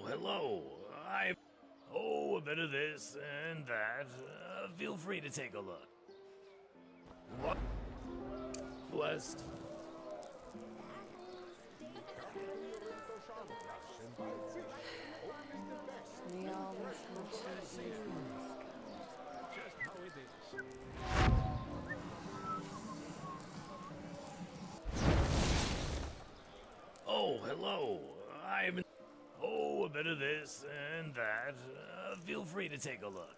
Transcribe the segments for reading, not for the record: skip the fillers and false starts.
hello. A bit of this and that. Feel free to take a look. What? West. We always have cheap business. Just how it is. Oh, hello. A bit of this and that. Feel free to take a look.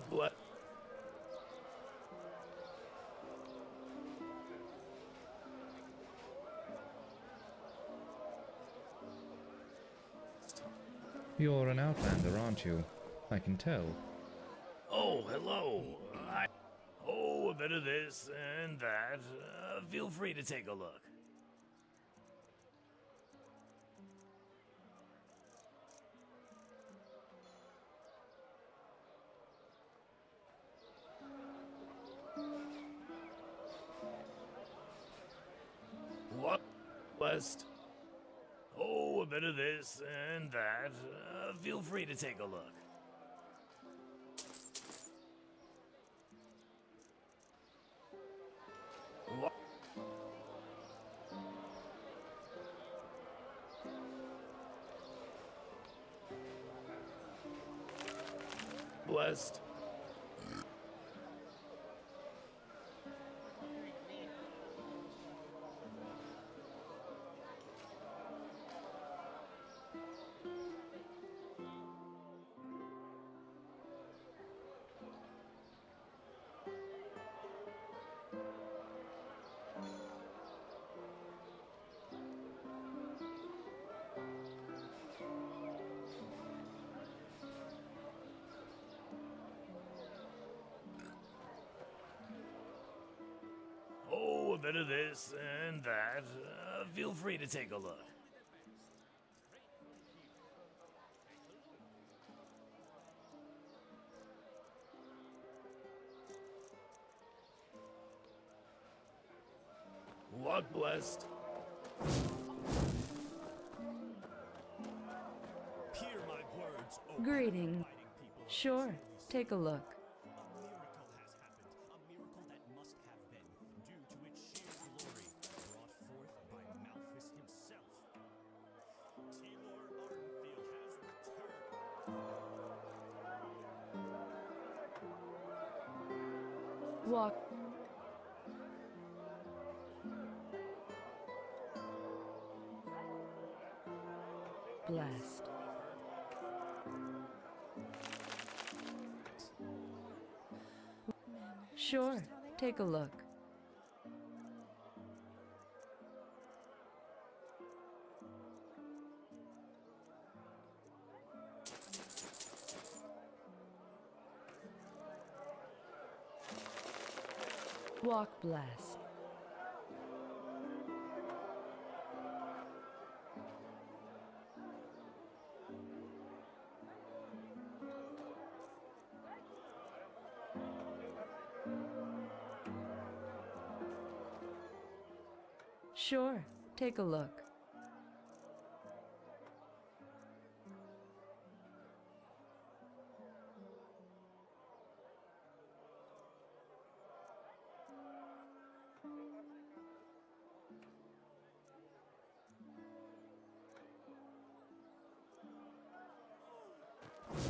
What? You're an outlander, aren't you? I can tell. Oh, hello. A bit of this and that. Feel free to take a look. What? West. A bit of this and that. Feel free to take a look. What? West. A bit of this and that. Feel free to take a look. Walk blessed. Hear my words, O Greeting. fighting people of Sure, Enderal. take a look. A miracle has happened, a miracle that must have been, due to its sheer glory, brought forth by Malthus himself. Timor Ardenfield has returned. Walk. Blessed. Sure, take a look. Walk blessed. Sure, take a look.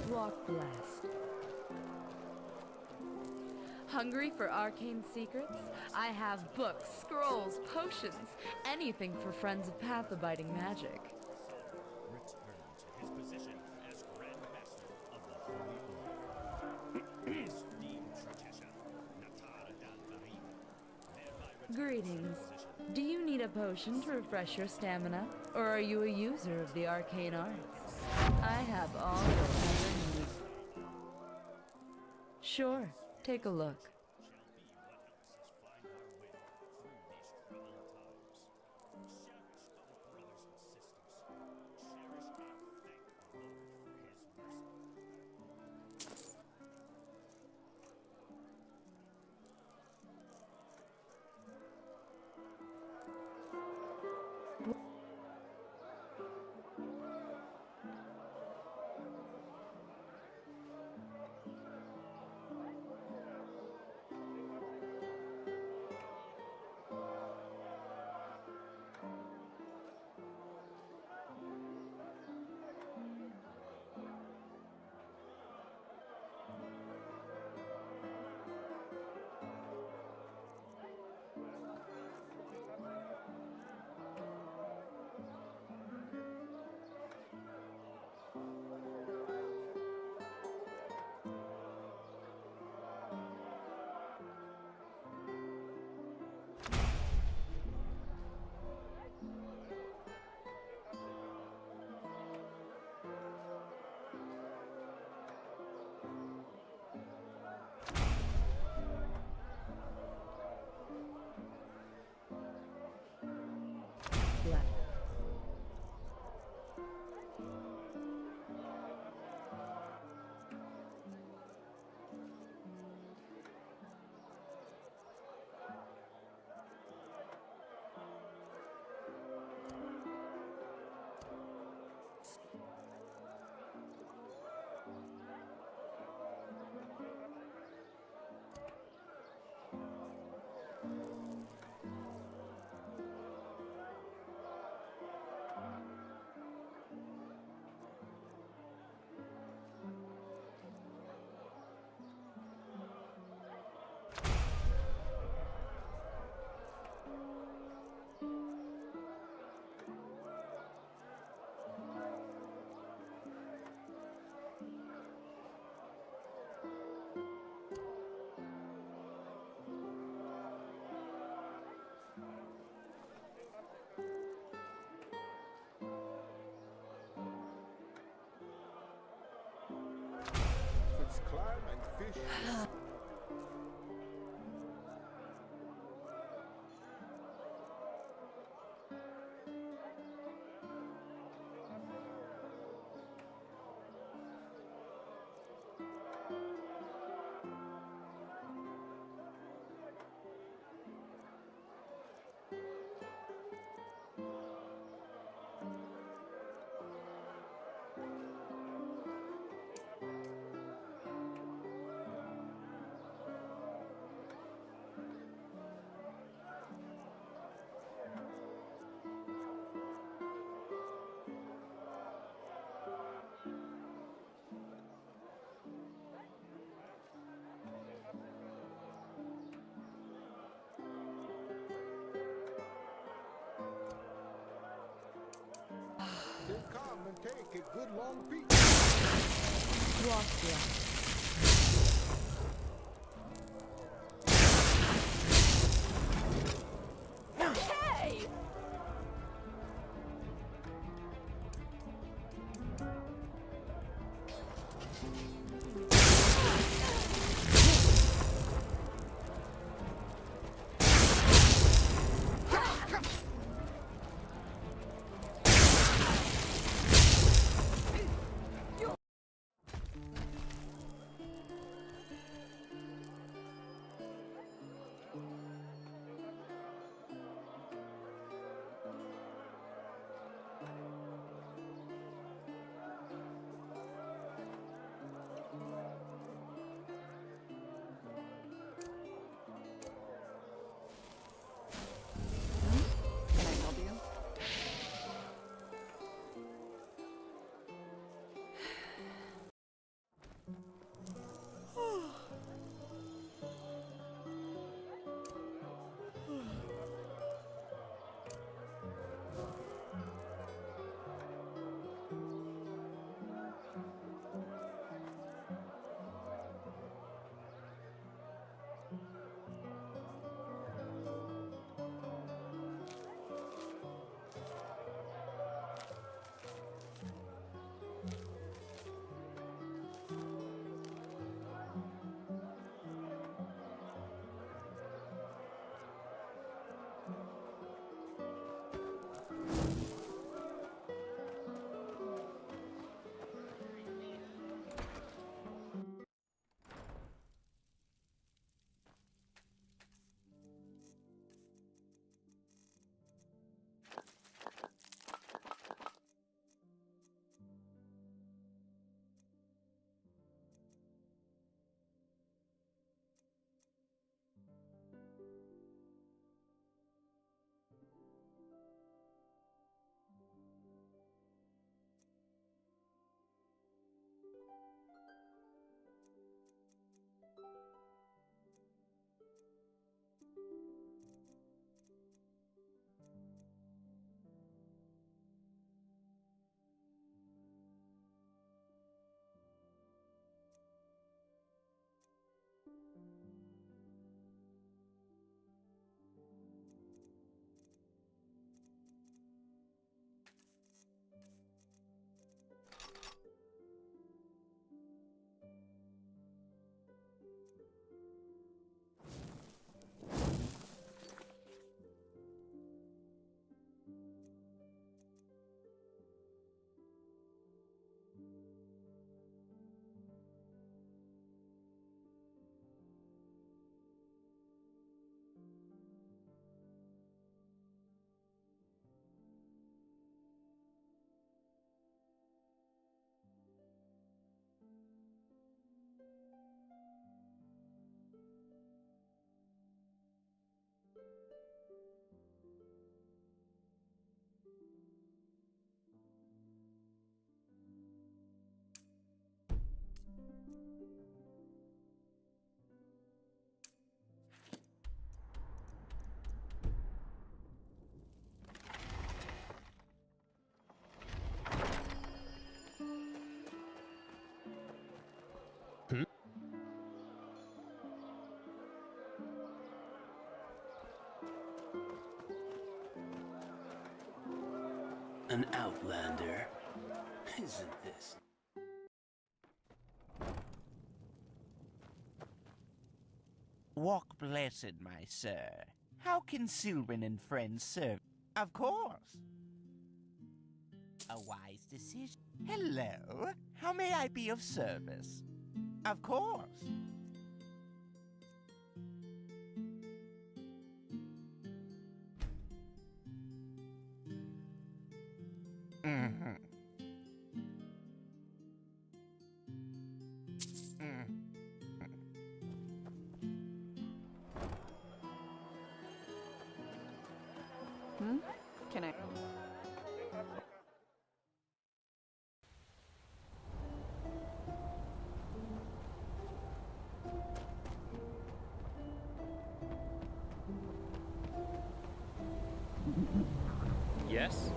Walk blessed. Hungry for arcane secrets? I have books, scrolls, potions, anything for friends of path-abiding magic. Return to his position as Grand Master of the Holy Order. Esteemed Tratesha, Natara Dan Varim, thereby returns to Greetings. his position. Do you need a potion to refresh your stamina? Or are you a user of the arcane arts? I have all you'll ever need. Sure, take a look. Shall be what helps us find our way through these troubled times. Cherish our brothers and sisters. Cherish and thank the Lord for his mercy. Black. It's clam and fish. Then come and take a good long peek. Walk blessed. Hey! An outlander? Isn't this? Walk blessed, my sir. How can Sylvan and friends serve? Of course. A wise decision. Hello. How may I be of service? Of course. Mm-hmm. Can I? Yes?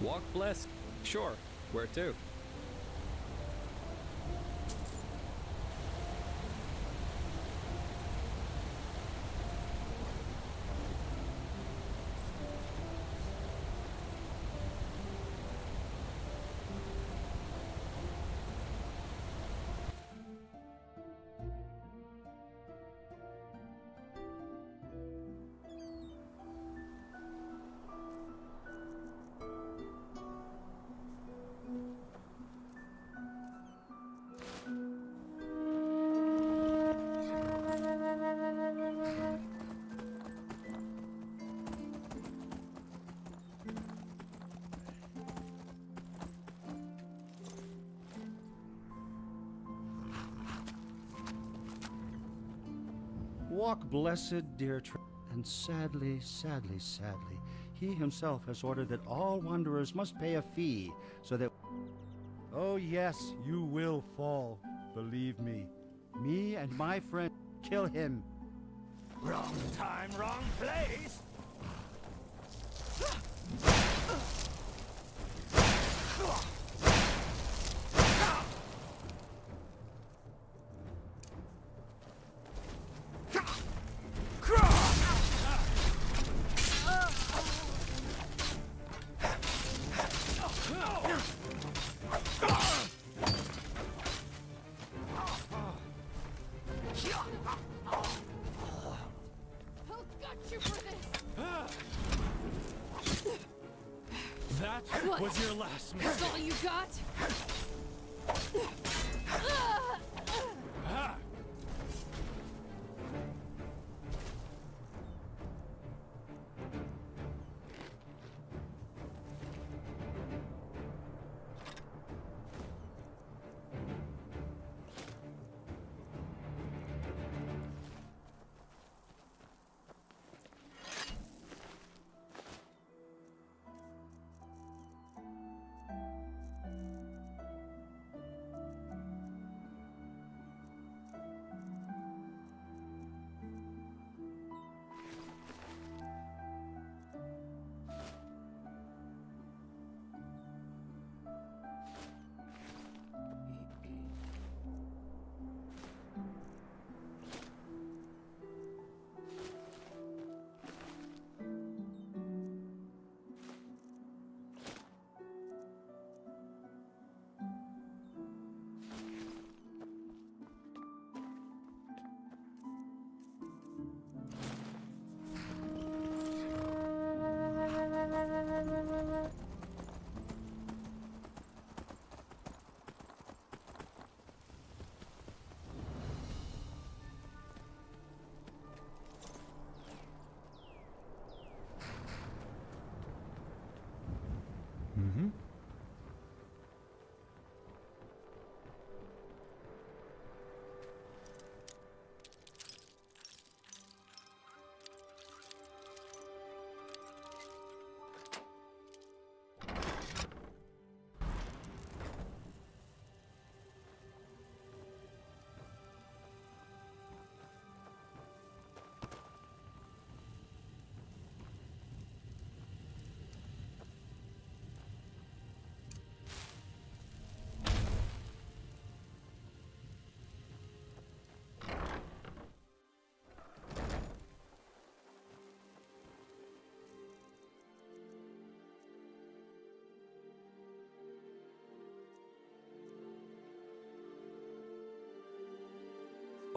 Walk blessed? Sure. Where to? Walk blessed, dear and sadly, sadly, sadly, he himself has ordered that all wanderers must pay a fee, so that... Oh yes, you will fall, believe me. Me and my friend kill him. Wrong time, wrong place! Who got you for this? That What? was your last That's mistake. all you got? Ah.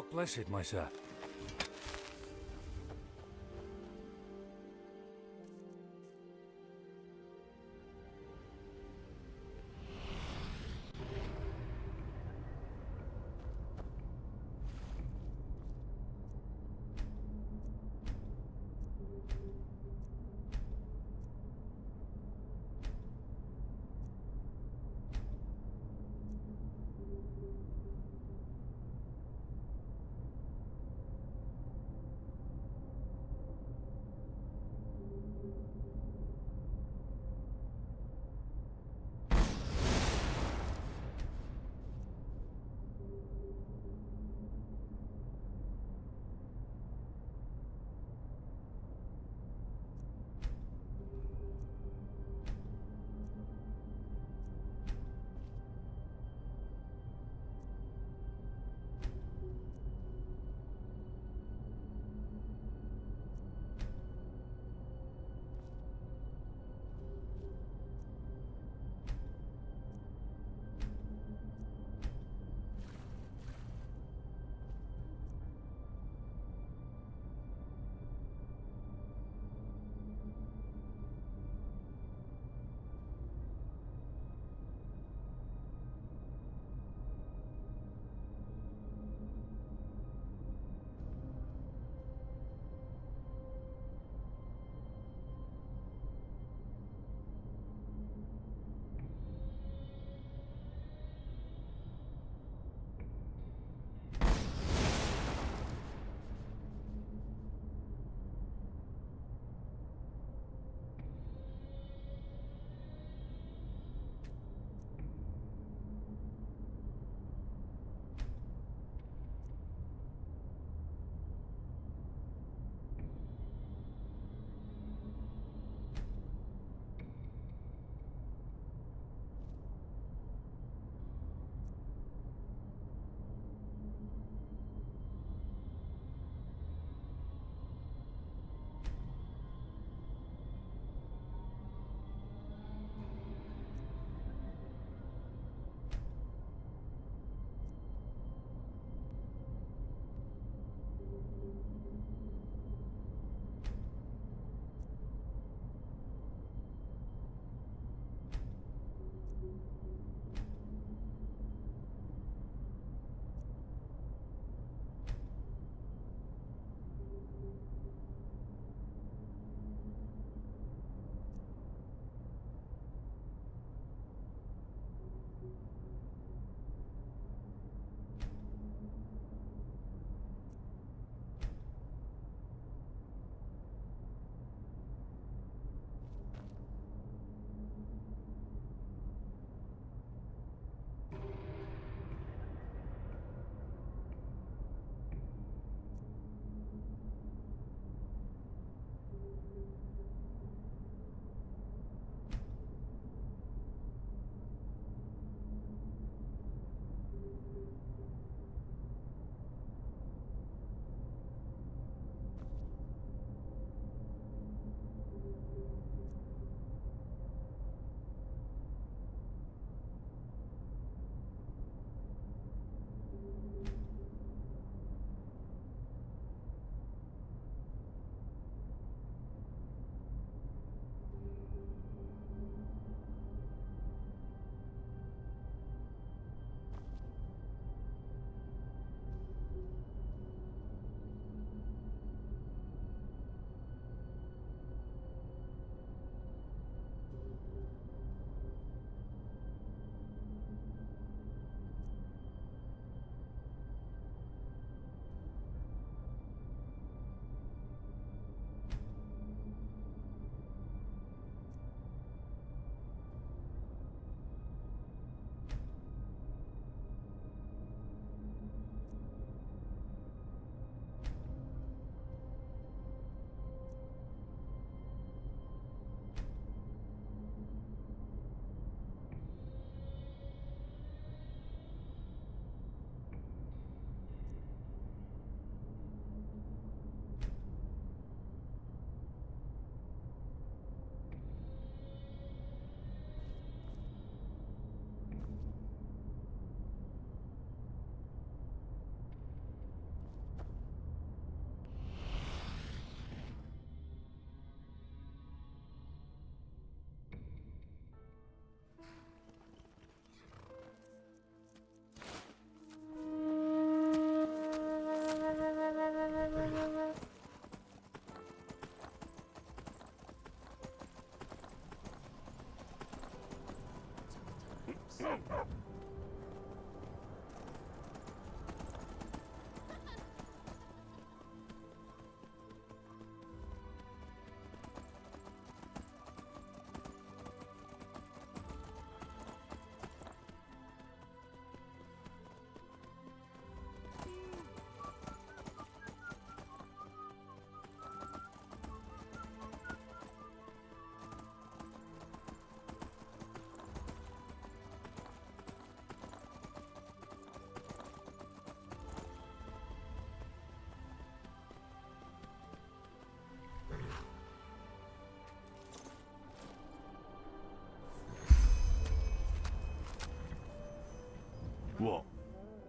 Walk blessed, my sir.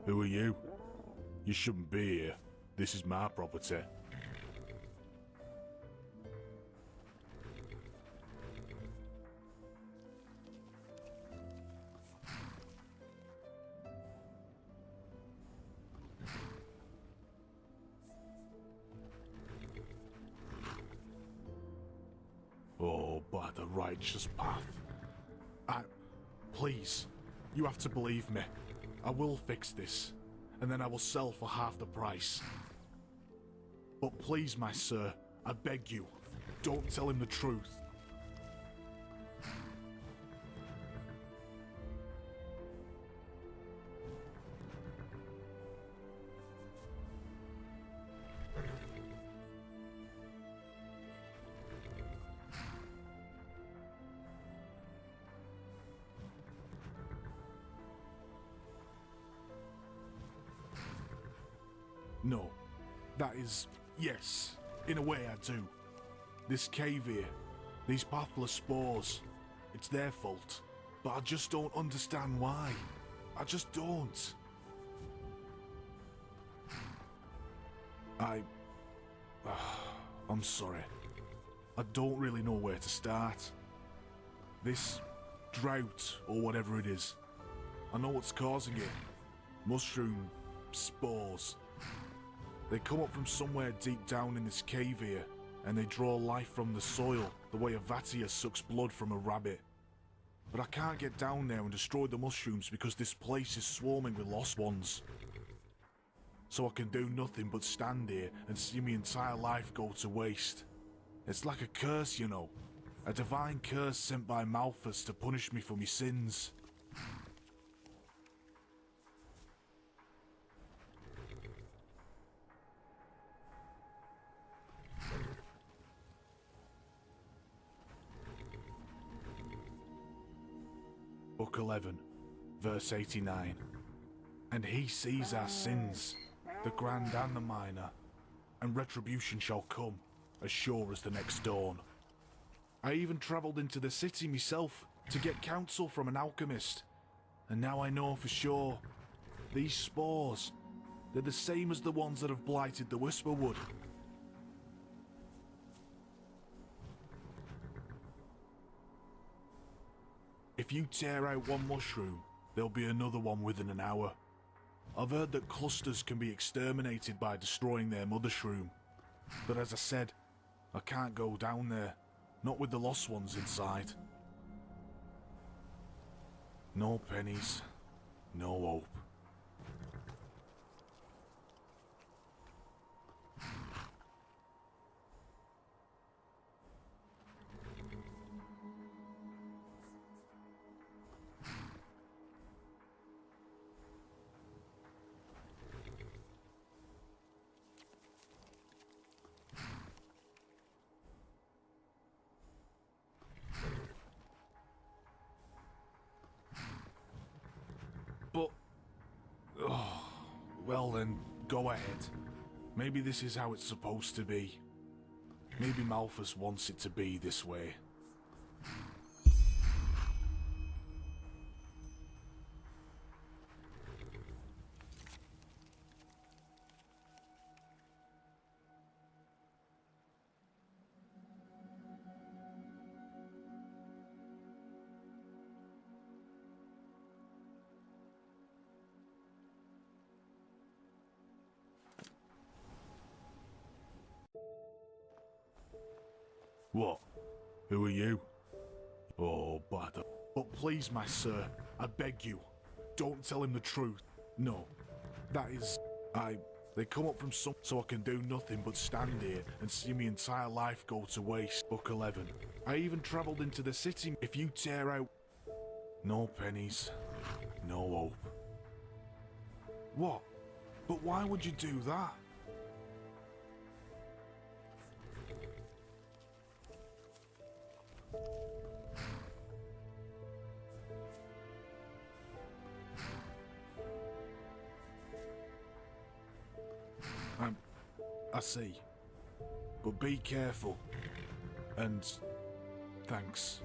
Who are you? You shouldn't be here. This is my property. Oh, by the righteous path. Please, you have to believe me. I will fix this, and then I will sell for half the price. But please, my sir, I beg you, don't tell him the truth. No, that is... yes, in a way I do. This cave here, these pathless spores, it's their fault. But I just don't understand why. I just don't. I'm sorry. I don't really know where to start. This drought, or whatever it is, I know what's causing it. Mushroom spores. They come up from somewhere deep down in this cave here, and they draw life from the soil, the way a Vatia sucks blood from a rabbit. But I can't get down there and destroy the mushrooms because this place is swarming with lost ones. So I can do nothing but stand here and see my entire life go to waste. It's like a curse, you know. A divine curse sent by Malthus to punish me for my sins. Book 11, verse 89. And he sees our sins, the grand and the minor, and retribution shall come, as sure as the next dawn. I even travelled into the city myself to get counsel from an alchemist, and now I know for sure, these spores, they're the same as the ones that have blighted the Whisperwood. If you tear out one mushroom, there'll be another one within an hour. I've heard that clusters can be exterminated by destroying their mother shroom. But as I said, I can't go down there, not with the lost ones inside. No pennies, no hope. But... oh, well then, go ahead. Maybe this is how it's supposed to be. Maybe Malthus wants it to be this way. What? Who are you? Oh, bother. But please, my sir, I beg you, don't tell him the truth. No, that is... They come up from some... so I can do nothing but stand here and see my entire life go to waste. Book 11. I even travelled into the city. If you tear out... no pennies, no hope. What? But why would you do that? I see. But be careful. And... thanks.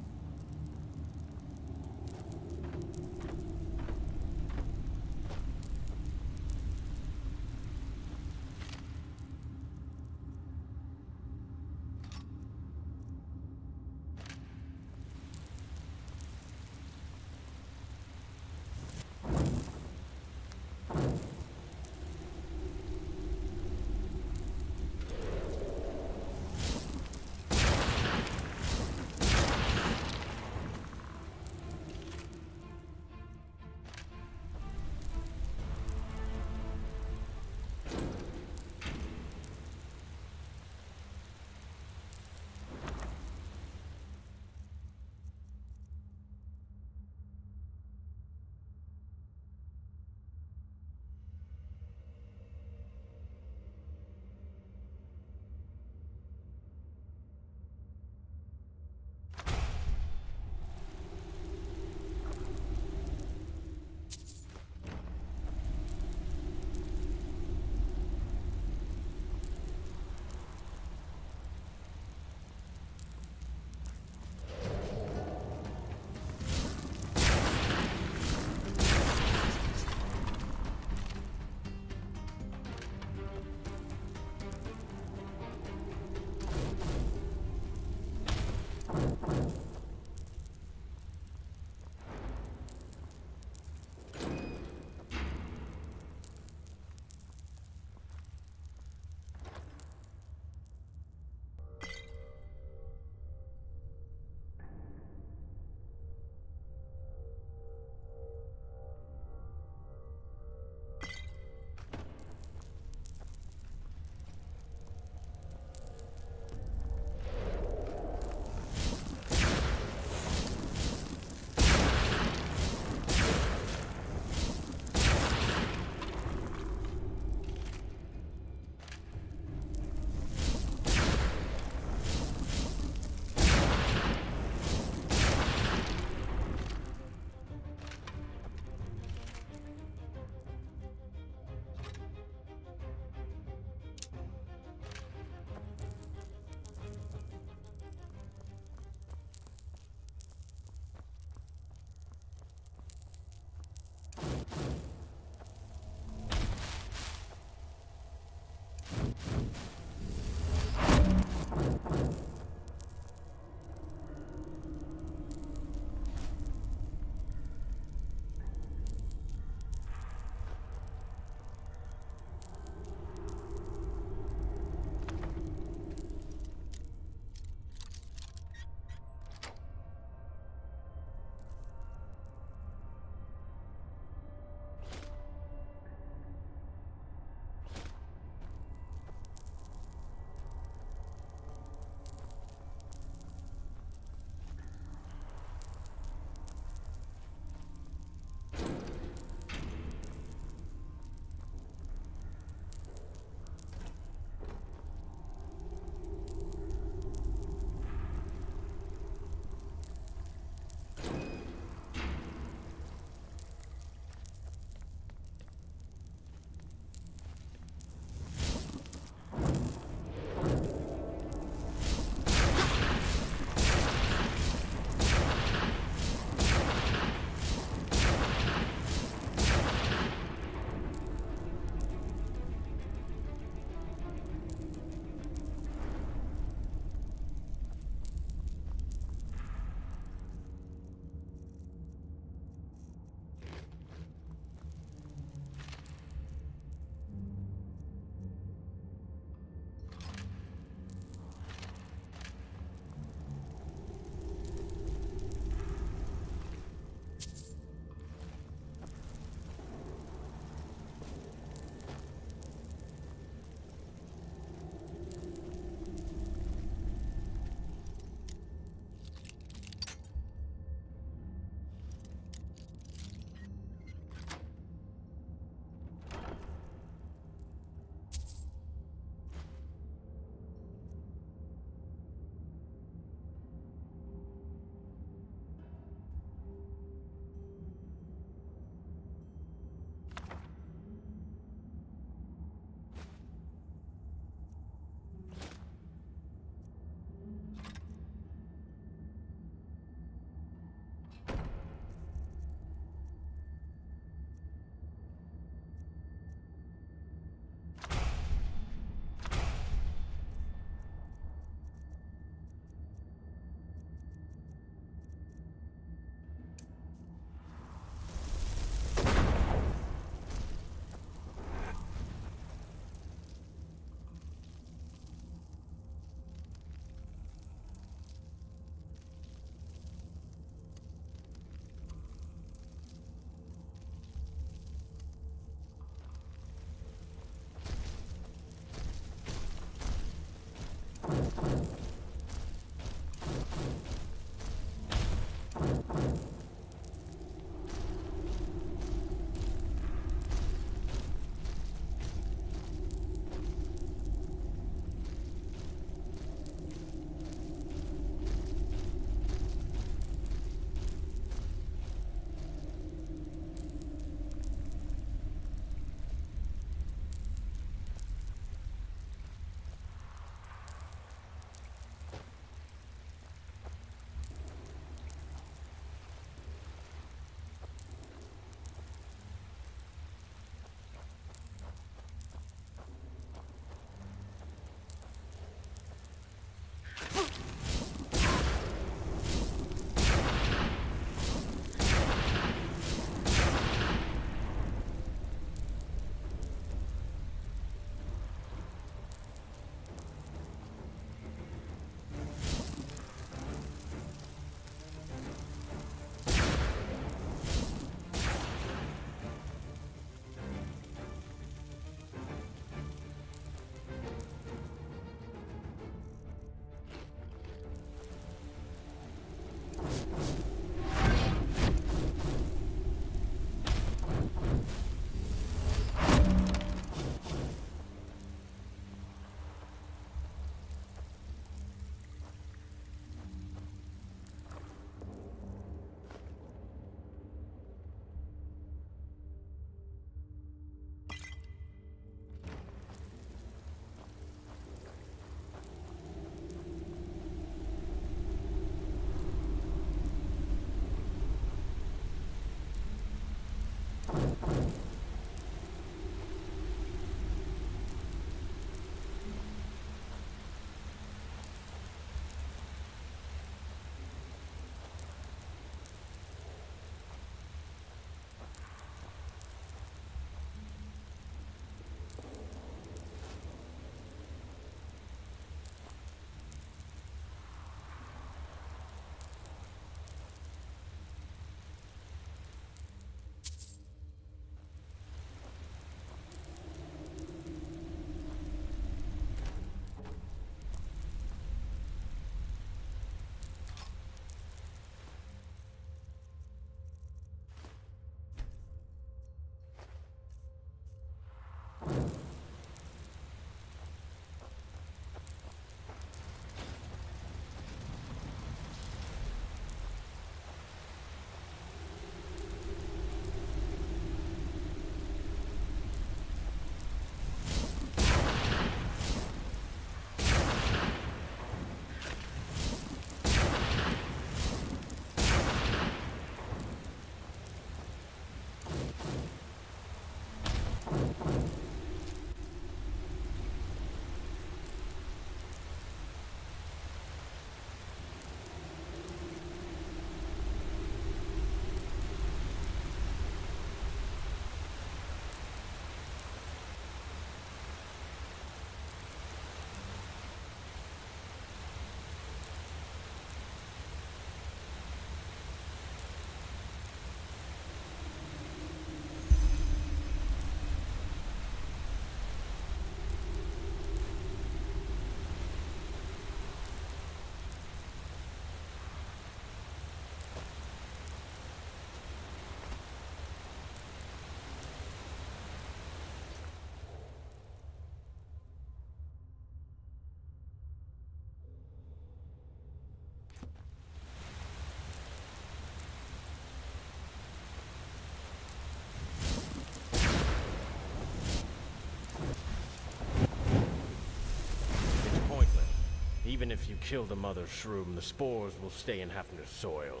even if you kill the mother shroom, the spores will stay in Hafner's soil.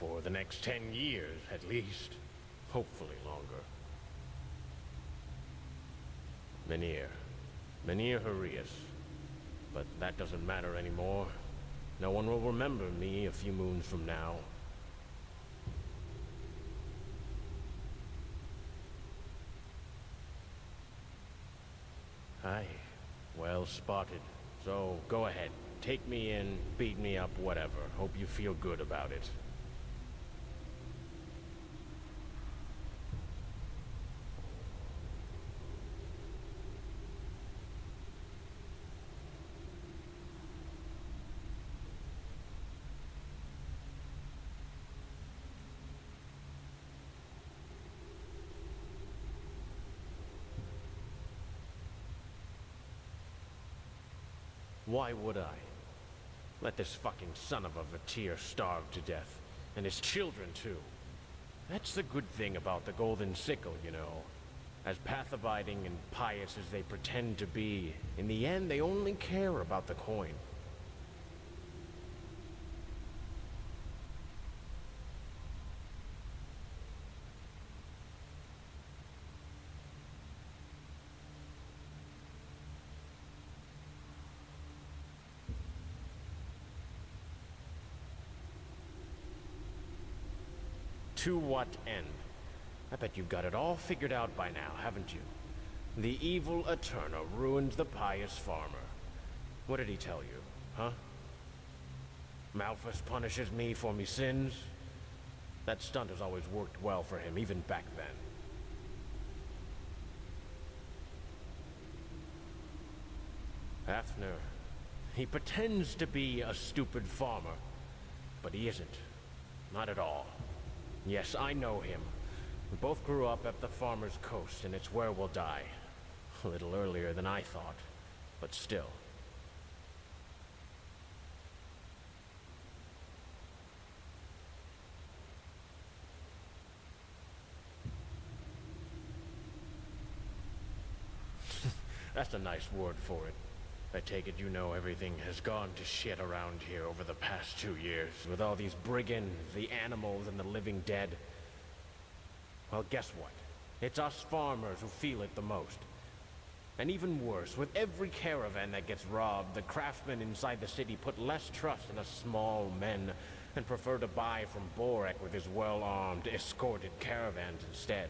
For the next 10 years, at least. Hopefully longer. Menhir. Menhir Harius. But that doesn't matter anymore. No one will remember me a few moons from now. Aye. Well spotted. So, go ahead. Take me in, beat me up, whatever. Hope you feel good about it. Why would I? Let this fucking son of a Vatir starve to death. And his children, too. That's the good thing about the Golden Sickle, you know. As path-abiding and pious as they pretend to be, in the end they only care about the coin. To what end? I bet you've got it all figured out by now, haven't you? The evil Eterna ruined the pious farmer. What did he tell you, huh? Malphas punishes me for me sins? That stunt has always worked well for him, even back then. Hafner. He pretends to be a stupid farmer, but he isn't. Not at all. Yes, I know him. We both grew up at the Farmer's Coast, and it's where we'll die. A little earlier than I thought, but still. That's a nice word for it. I take it you know everything has gone to shit around here over the past 2 years, with all these brigands, the animals, and the living dead. Well, guess what? It's us farmers who feel it the most. And even worse, with every caravan that gets robbed, the craftsmen inside the city put less trust in us small men and prefer to buy from Borek with his well-armed, escorted caravans instead.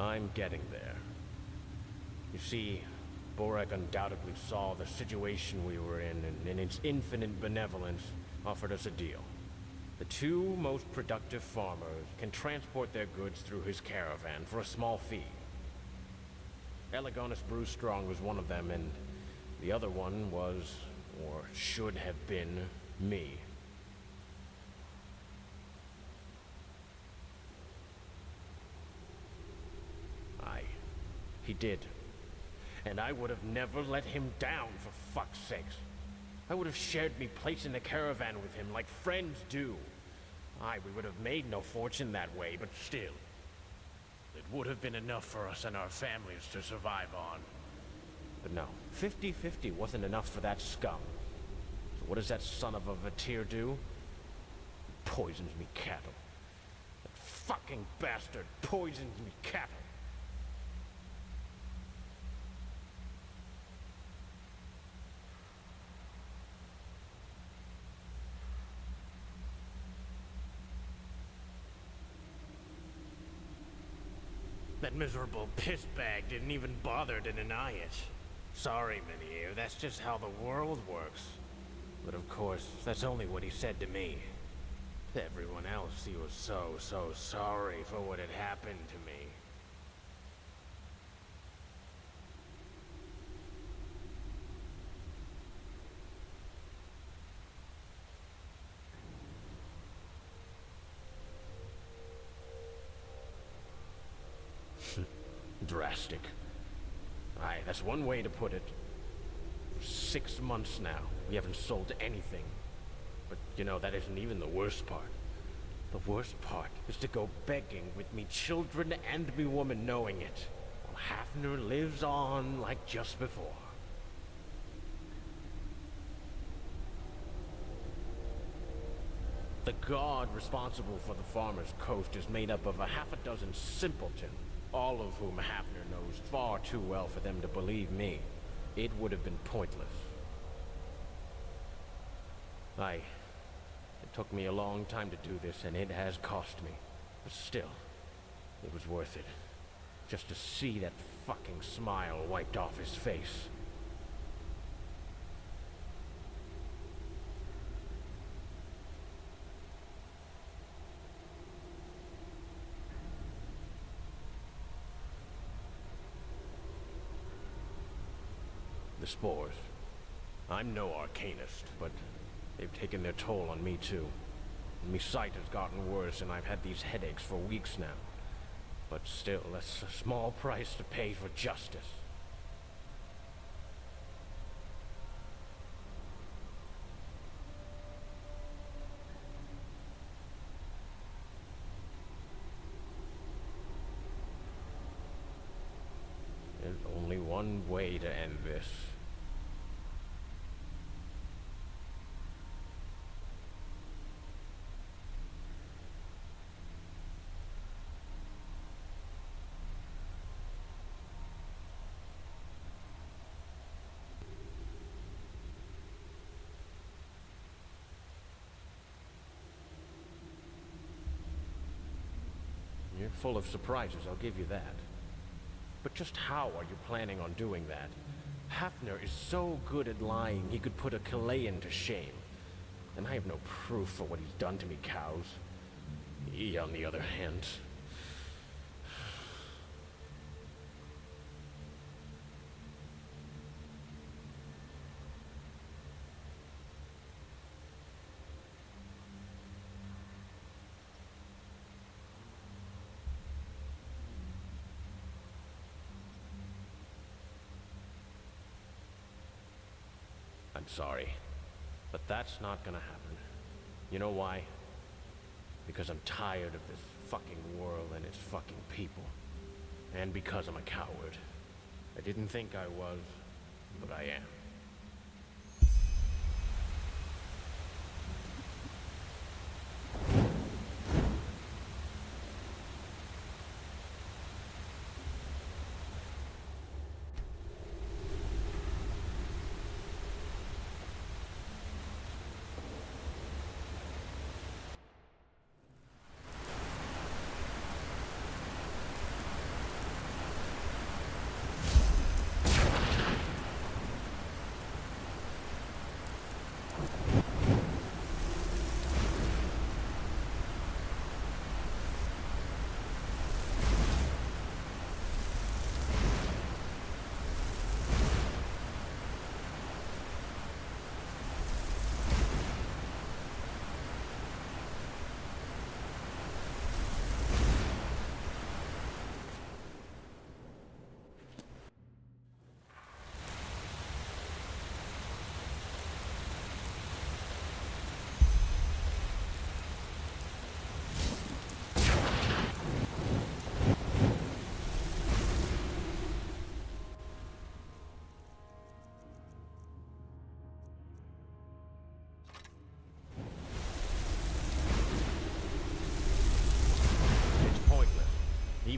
I'm getting there. You see, Borek undoubtedly saw the situation we were in, and in its infinite benevolence, offered us a deal. The two most productive farmers can transport their goods through his caravan for a small fee. Elegonus Brewstrong was one of them, and the other one was, or should have been, me. He did. And I would have never let him down, for fuck's sakes. I would have shared me place in the caravan with him like friends do. We would have made no fortune that way, but still. It would have been enough for us and our families to survive on. But no, 50-50 wasn't enough for that scum. So what does that son of a Vatir do? He poisons me cattle. That fucking bastard poisons me cattle. That miserable pissbag didn't even bother to deny it. Sorry, Menier, that's just how the world works. But of course, that's only what he said to me. To everyone else, he was so sorry for what had happened to me. Drastic. Aye, that's one way to put it. For 6 months now, we haven't sold anything. But, you know, that isn't even the worst part. The worst part is to go begging with me children and me woman knowing it, while Hafner lives on like just before. The god responsible for the farmer's coast is made up of a half a dozen simpletons, all of whom Hafner knows far too well for them to believe me. It would have been pointless. It took me a long time to do this, and it has cost me. But still, it was worth it. Just to see that fucking smile wiped off his face. The spores. I'm no arcanist, but they've taken their toll on me too. Me sight has gotten worse, and I've had these headaches for weeks now. But still, that's a small price to pay for justice. There's only one way to end this. You're full of surprises, I'll give you that. But just how are you planning on doing that? Hafner is so good at lying, he could put a Chilean to shame. And I have no proof for what he's done to me cows. He, on the other hand... I'm sorry, but that's not gonna happen. You know why? Because I'm tired of this fucking world and its fucking people. And because I'm a coward. I didn't think I was, but I am.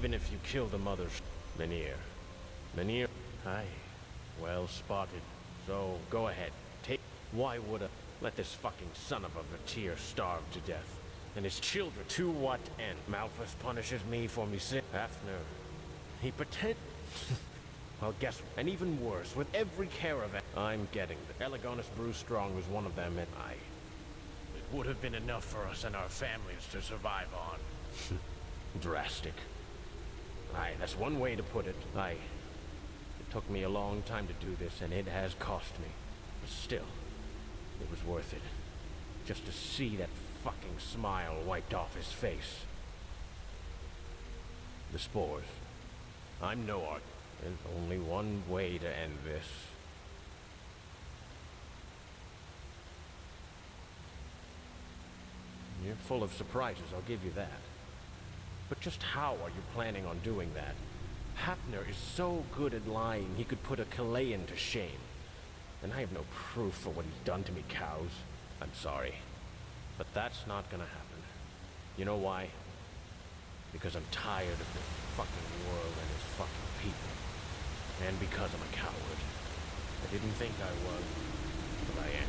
even if you kill the mother's... Mynheer. Mynheer? Aye. Well spotted. So, go ahead. Take... Why would a... Let this fucking son of a Vatir starve to death? And his children, to what end? Malphus punishes me for me sin. Hafner, he pretend... Well, guess what? And even worse, with every caravan I'm getting, the Elegonus Brewstrong was one of them, and it would have been enough for us and our families to survive on. Drastic. Aye, that's one way to put it. Aye. It took me a long time to do this, and it has cost me. But still, it was worth it. Just to see that fucking smile wiped off his face. The spores. I'm no art. There's only one way to end this. You're full of surprises, I'll give you that. But just how are you planning on doing that? Hafner is so good at lying, he could put a Chilean to shame. And I have no proof for what he's done to me, cows. I'm sorry. But that's not gonna happen. You know why? Because I'm tired of this fucking world and its fucking people. And because I'm a coward. I didn't think I was, but I am.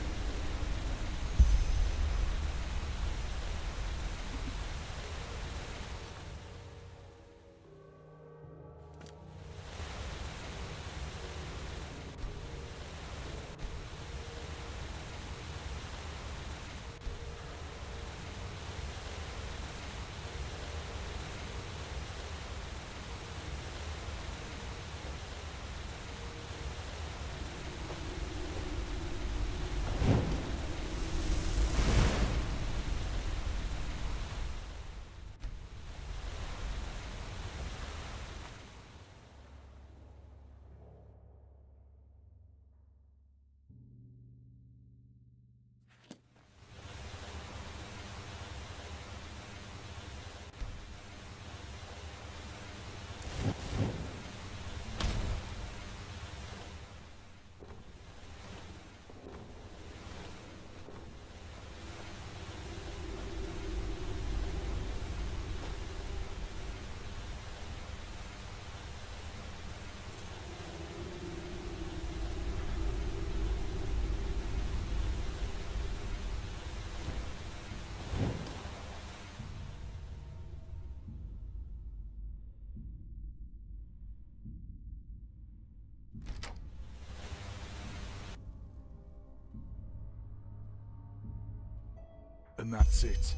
And that's it.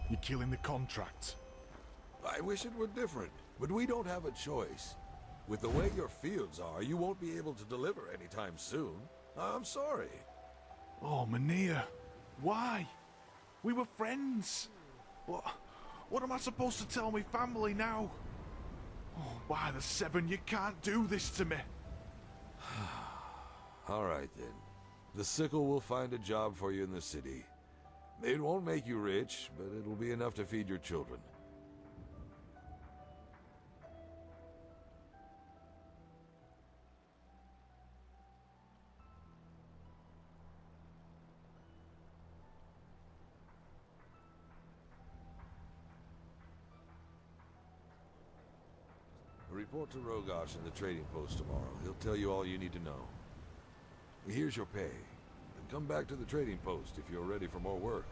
You're killing the contract. I wish it were different, but we don't have a choice. With the way your fields are, you won't be able to deliver anytime soon. I'm sorry. Oh, Mynheer. Why? We were friends. What am I supposed to tell my family now? Oh, by the seven, you can't do this to me. All right, then. The sickle will find a job for you in the city. It won't make you rich, but it'll be enough to feed your children. Report to Rogosh in the trading post tomorrow. He'll tell you all you need to know. Here's your pay. And come back to the trading post if you're ready for more work.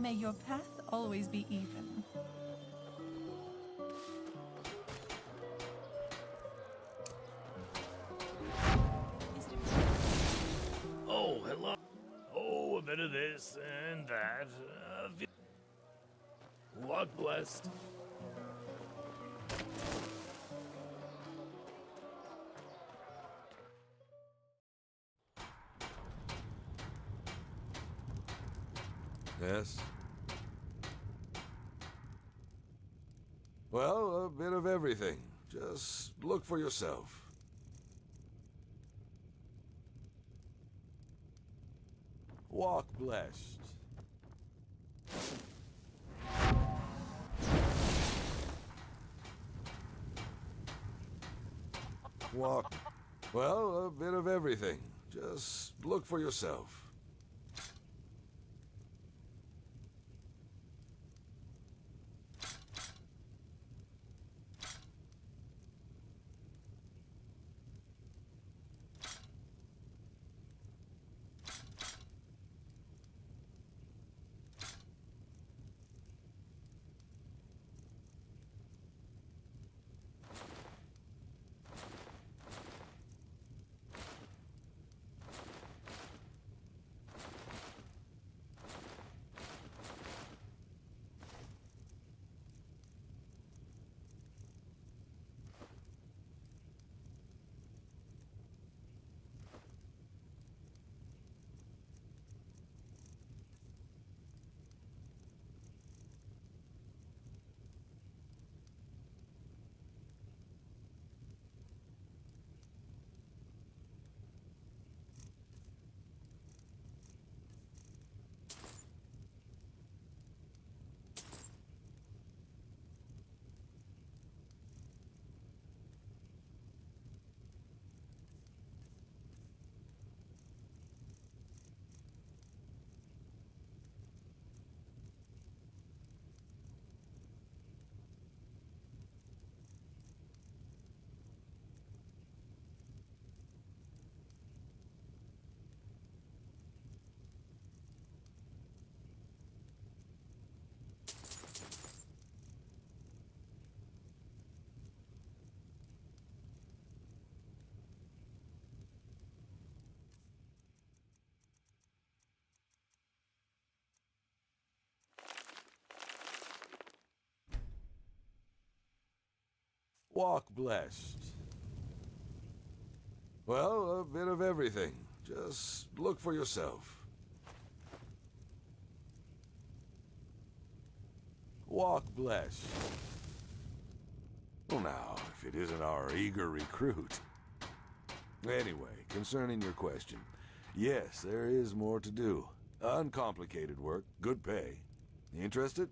May your path always be even. Oh, hello. Oh, a bit of this and that. Walk blessed. Yes? Well, a bit of everything. Just look for yourself. Walk blessed. Walk. Well, a bit of everything. Just look for yourself. Walk blessed. Well, a bit of everything. Just look for yourself. Walk blessed. Well now, if it isn't our eager recruit. Anyway, concerning your question, yes, there is more to do. Uncomplicated work, good pay. Interested?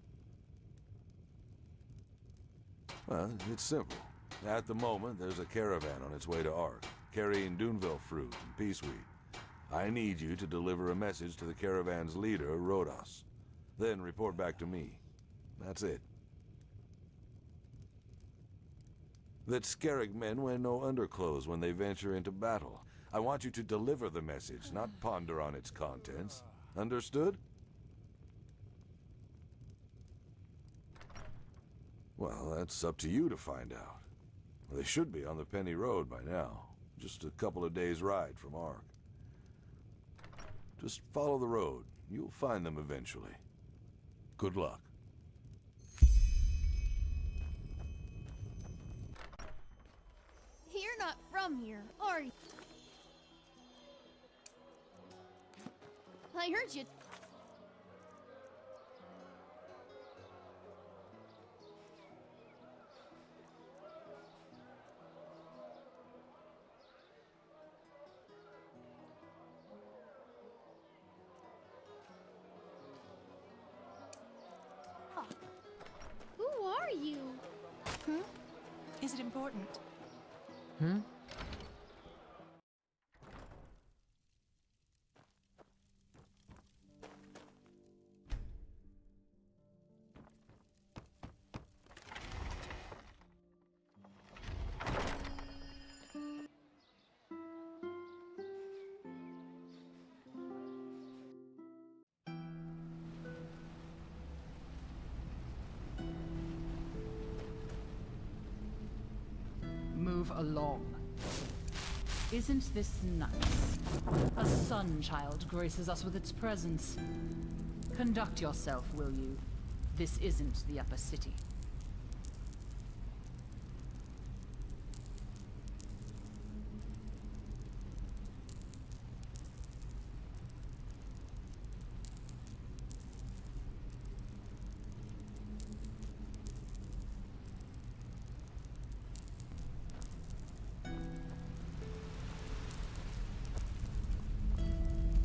Well, it's simple. At the moment, there's a caravan on its way to Ark, carrying Duneville fruit and peaceweed. I need you to deliver a message to the caravan's leader, Rhodos. Then report back to me. That's it. That Skerrig men wear no underclothes when they venture into battle. I want you to deliver the message, not ponder on its contents. Understood? Well, that's up to you to find out. They should be on the Penny Road by now. Just a couple of days' ride from Ark. Just follow the road. You'll find them eventually. Good luck. You're not from here, are you? I heard you. Who are you? Is it important? Hmm? Move along. Isn't this nice? A sun child graces us with its presence. Conduct yourself, will you? This isn't the upper city.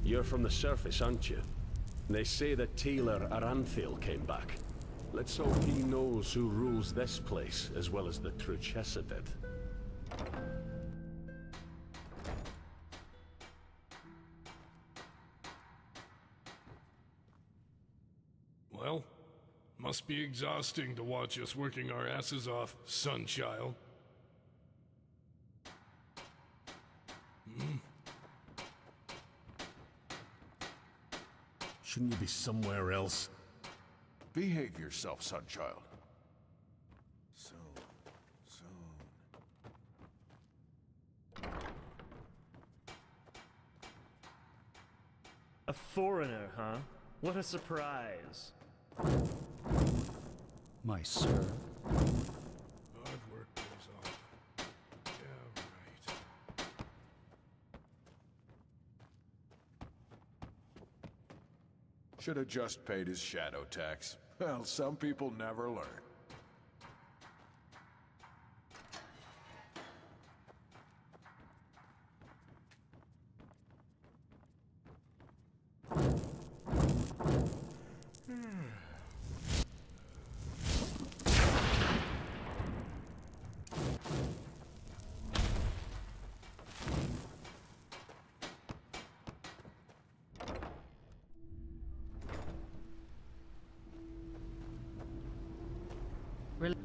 You're from the surface, aren't you? They say that Taylor Aranthil came back. Let's hope he knows who rules this place, as well as the Truchessa did. Well, must be exhausting to watch us working our asses off, Sunchild. Shouldn't you be somewhere else? Behave yourself, Sunchild. Soon. A foreigner, huh? What a surprise. My sir. Hard work pays off. Yeah, right. Should have just paid his shadow tax. Well, some people never learn.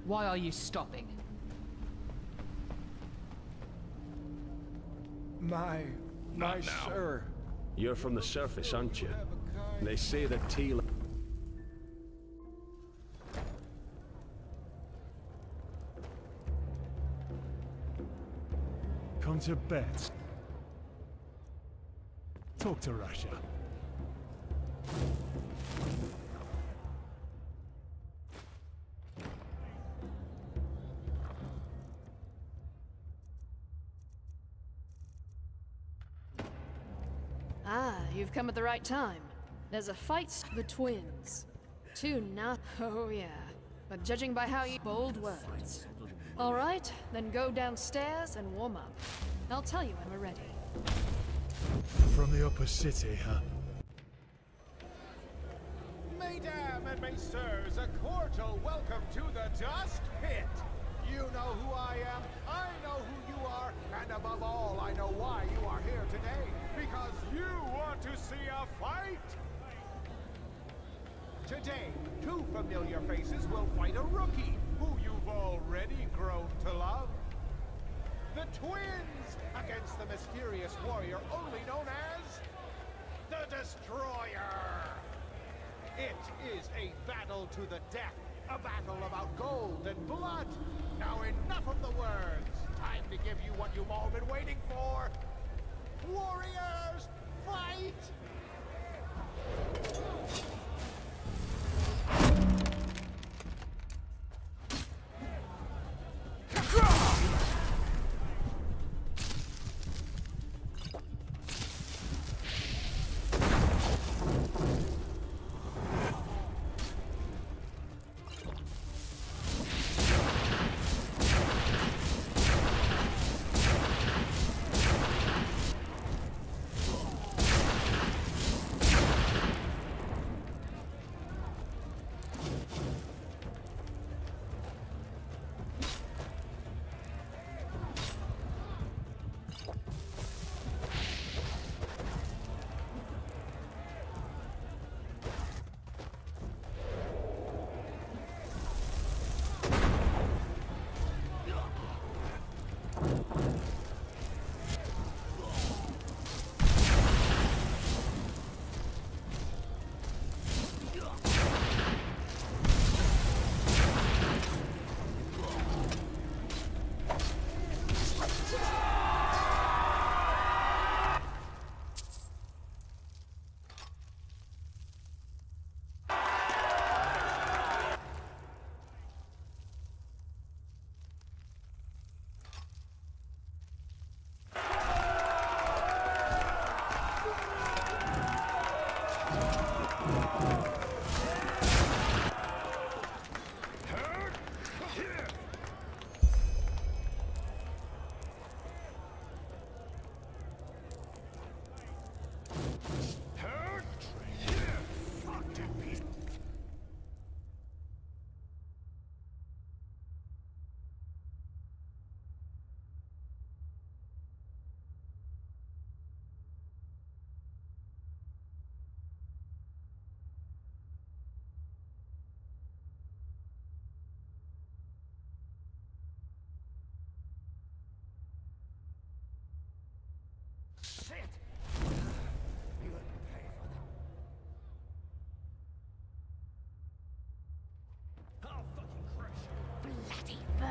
Why are you stopping? My sir. You're from the surface, aren't you? They say that Taylor... Come to bed. Talk to Russia. Ah, you've come at the right time. There's a fight, the twins. Two not. Oh yeah. But judging by how you bold words. All right, then go downstairs and warm up. I'll tell you when we're ready. From the upper city, huh? Mesdames and messieurs, a cordial welcome to the Dust Pit. You know who I am, I know who you are, and above all, I know why you are here today. Because you want to see a fight! Today, two familiar faces will fight a rookie who you've already grown to love. The twins against the mysterious warrior only known as the Destroyer. It is a battle to the death, a battle about gold and blood. Now enough of the words. Time to give you what you've all been waiting for. Warriors, fight!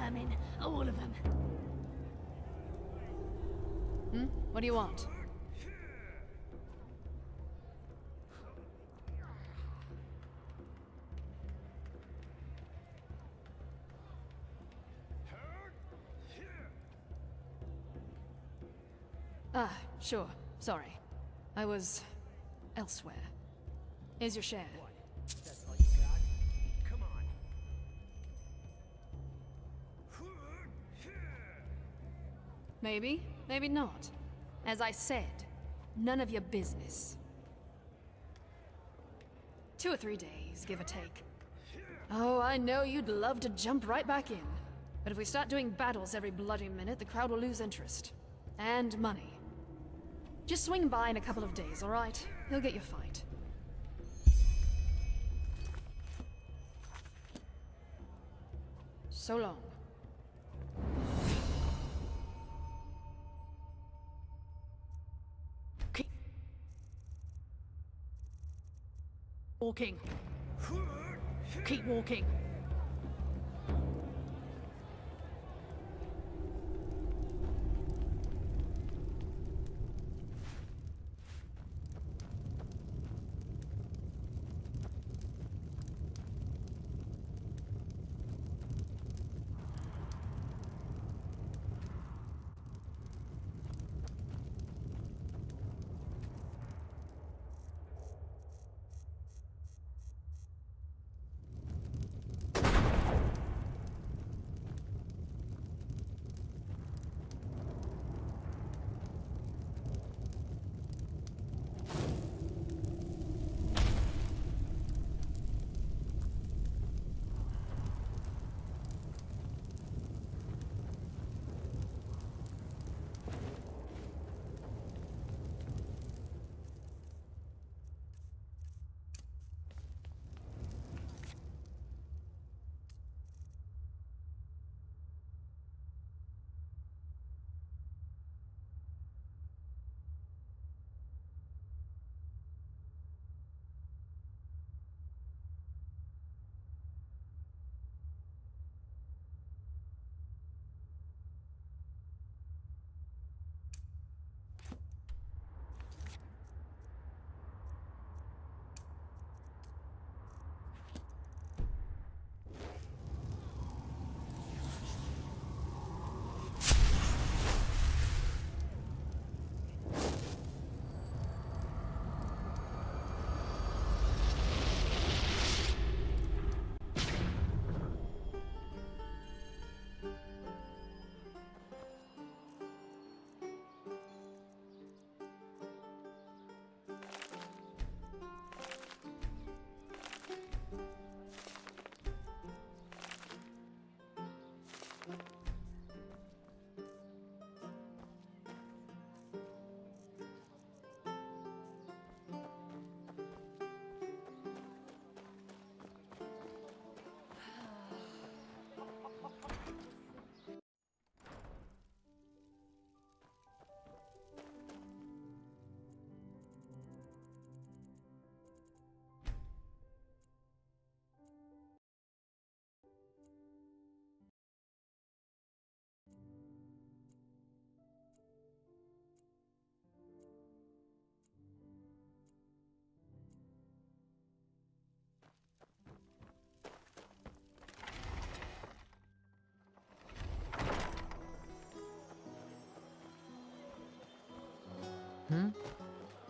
vermin. All of them. Hmm? What do you want? Ah, sure. Sorry. I was elsewhere. Here's your share. That's all you got? Come on. Maybe, maybe not. As I said, none of your business. 2 or 3 days, give or take. Oh, I know you'd love to jump right back in. But if we start doing battles every bloody minute, the crowd will lose interest. And money. Just swing by in a couple of days, alright? He'll get your fight. So long. Keep walking. Keep walking.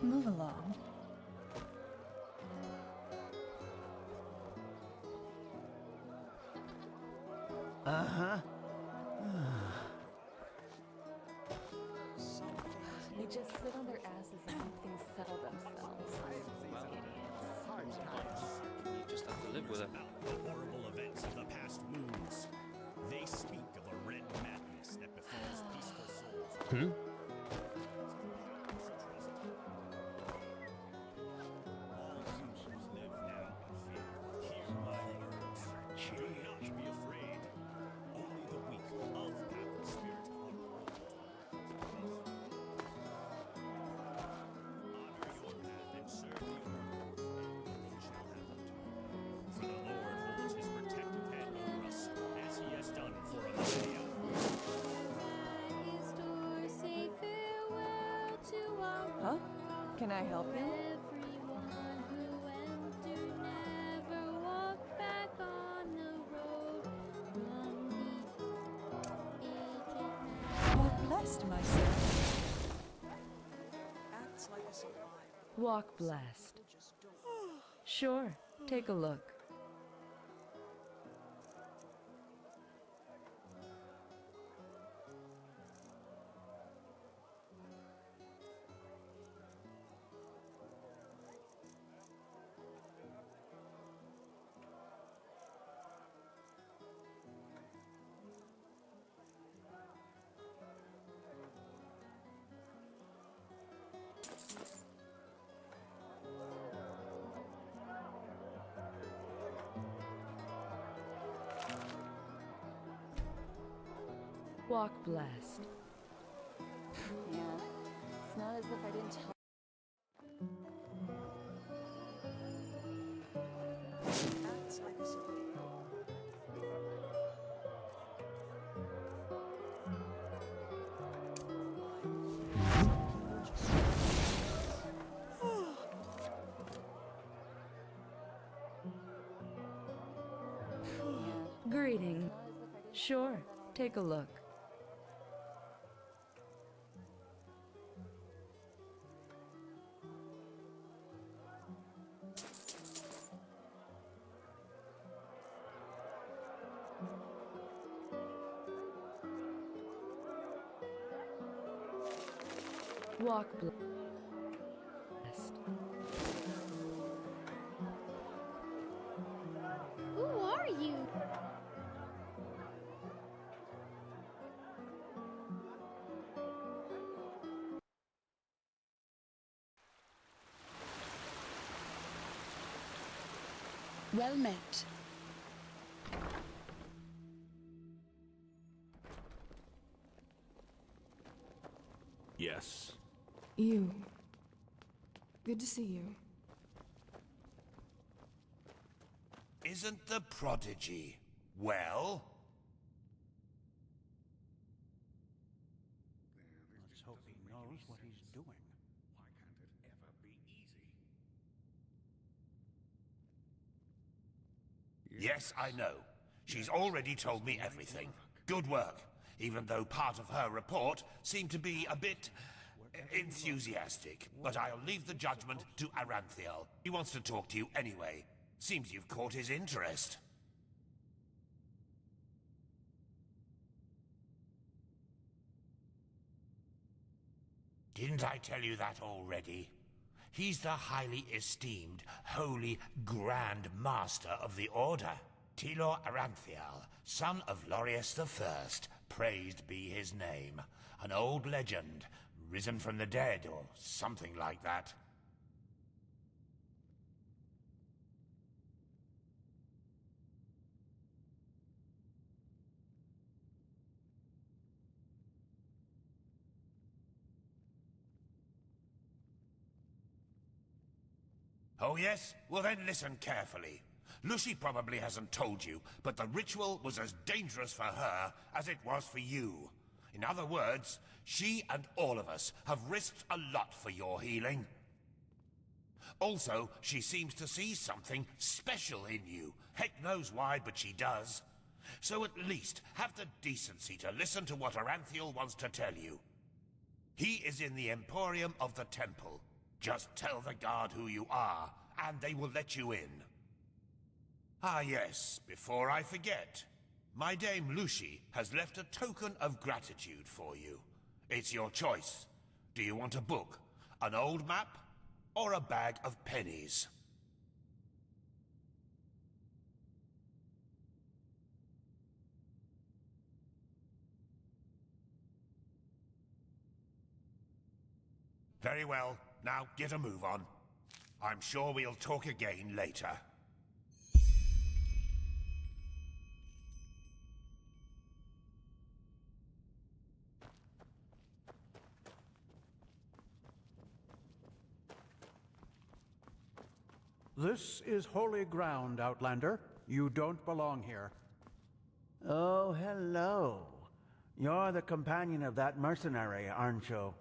Move along. Uh-huh. They just sit on their asses and let things settle themselves. You just have to live with it. About the horrible events of the past moons. They speak of a red madness that befalls peaceful souls. All humans live now in fear. Hear my words. Do not be afraid. Only the weak of path and spirit are called. Honor your path and serve the order, and nothing shall happen to you. For the Lord holds his protective hand over us, as he has done for us. Can I help you? Everyone who went to never walk back on the road from the ages Walk blessed, my sir. Acts like a survivor. Walk blessed. Sure, take a look. Walk blessed. Yeah, it's not as if I didn't tell. Acts like a survivor. Greeting. Sure, take a look. Walk blessed. Who are you? Well met. Yes. You. Good to see you. Isn't the prodigy well? Let's hope he knows what he's doing. Why can't it ever be easy? Yes, I know. She's already told me everything. Good work, even though part of her report seemed to be a bit enthusiastic. But I'll leave the judgment to Aranthiel. He wants to talk to you anyway. Seems you've caught his interest. Didn't I tell you that already? He's the highly esteemed, holy Grand Master of the Order. Tilor Aranthiel, son of Lorius the First, praised be his name. An old legend, risen from the dead, or something like that. Oh yes? Well then listen carefully. Lucy probably hasn't told you, but the ritual was as dangerous for her as it was for you. In other words, she and all of us have risked a lot for your healing. Also, she seems to see something special in you. Heck knows why, but she does. So at least have the decency to listen to what Aranthiel wants to tell you. He is in the Emporium of the Temple. Just tell the guard who you are, and they will let you in. Ah yes, before I forget, my dame Lucy has left a token of gratitude for you. It's your choice. Do you want a book, an old map, or a bag of pennies? Very well. Now get a move on. I'm sure we'll talk again later. This is holy ground, Outlander. You don't belong here. Oh, hello. You're the companion of that mercenary, aren't you?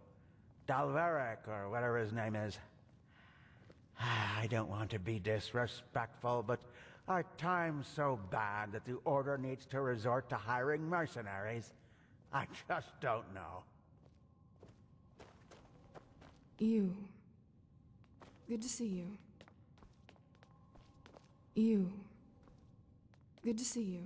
Dalveric, or whatever his name is. I don't want to be disrespectful, but our time's so bad that the Order needs to resort to hiring mercenaries. I just don't know. You. Good to see you. You. Good to see you.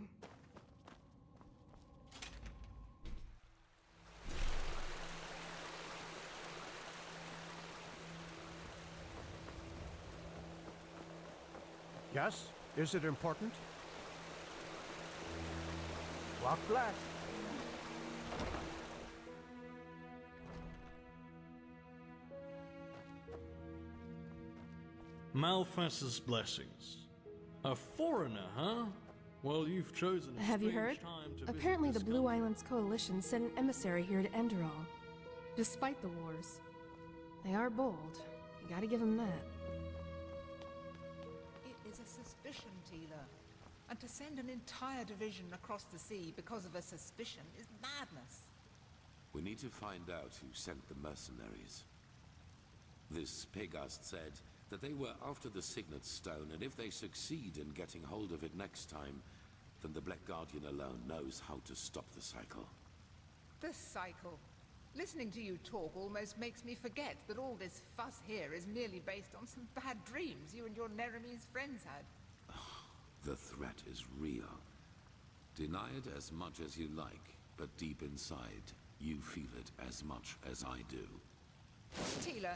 Yes? Is it important? Walk blessed. Malphas's blessings. A foreigner, huh? Well, you've chosen a Have you strange heard? time to Apparently the visit Blue Islands Coalition sent an emissary here to Enderal. Despite the wars. They are bold. You gotta give them that. It is a suspicion, Teela. And to send an entire division across the sea because of a suspicion is madness. We need to find out who sent the mercenaries. This Pegast said that they were after the Signet Stone, and if they succeed in getting hold of it next time, then the Black Guardian alone knows how to stop the cycle. The cycle. Listening to you talk almost makes me forget that all this fuss here is merely based on some bad dreams you and your Neremese friends had. The threat is real. Deny it as much as you like, but deep inside, you feel it as much as I do. Teela,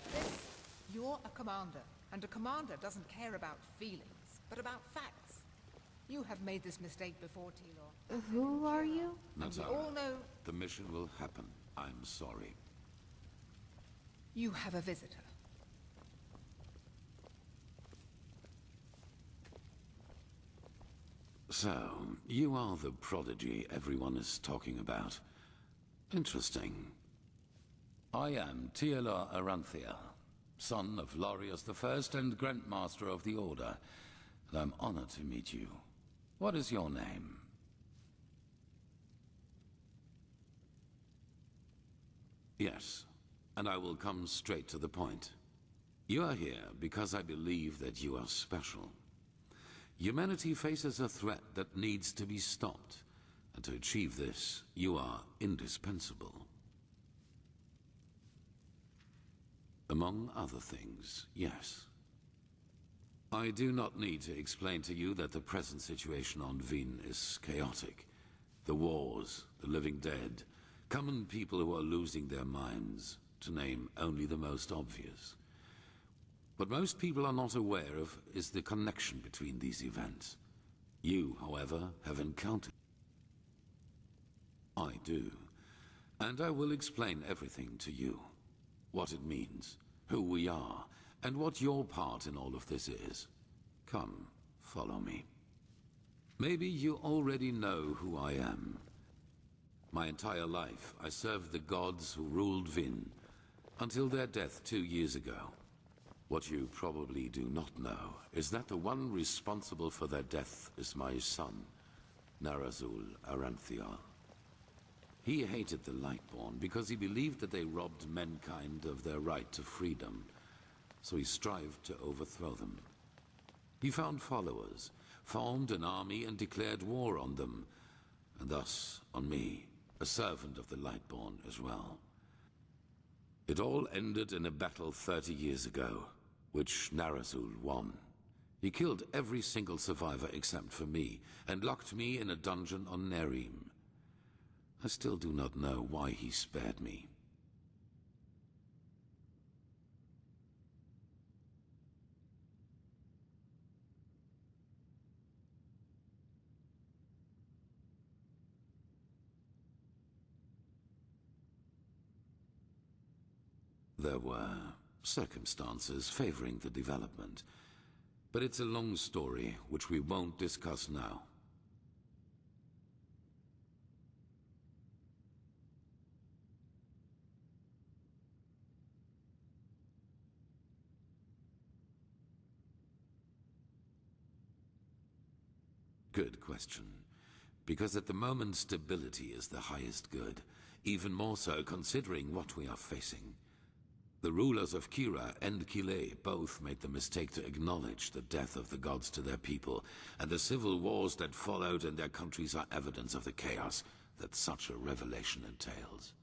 you're a commander, and a commander doesn't care about feelings, but about facts. You have made this mistake before, Teela. Who are you? And we Natara, all know the mission will happen. I'm sorry. you have a visitor. So, you are the prodigy everyone is talking about. Interesting. I am Teela Aranthia, son of Larius I and Grandmaster of the Order, and I'm honored to meet you. What is your name? Yes, and I will come straight to the point. You are here because I believe that you are special. Humanity faces a threat that needs to be stopped, and to achieve this, you are indispensable. Among other things, yes. I do not need to explain to you that the present situation on Vin is chaotic. The wars, the living dead, common people who are losing their minds, to name only the most obvious. What most people are not aware of is the connection between these events. You, however, have encountered. I do. And I will explain everything to you. What it means, who we are, and what your part in all of this is. Come, follow me. Maybe you already know who I am. My entire life, I served the gods who ruled Vin, until their death 2 years ago. What you probably do not know is that the one responsible for their death is my son, Narazul Aranthial. He hated the Lightborn because he believed that they robbed mankind of their right to freedom, so he strived to overthrow them. He found followers, formed an army and declared war on them, and thus on me, a servant of the Lightborn as well. It all ended in a battle 30 years ago, which Narazul won. He killed every single survivor except for me, and locked me in a dungeon on Nerim. I still do not know why he spared me. There were circumstances favoring the development, but it's a long story which we won't discuss now. Good question. Because at the moment stability is the highest good, even more so considering what we are facing. The rulers of Kira and Kile both made the mistake to acknowledge the death of the gods to their people, and the civil wars that followed in their countries are evidence of the chaos that such a revelation entails.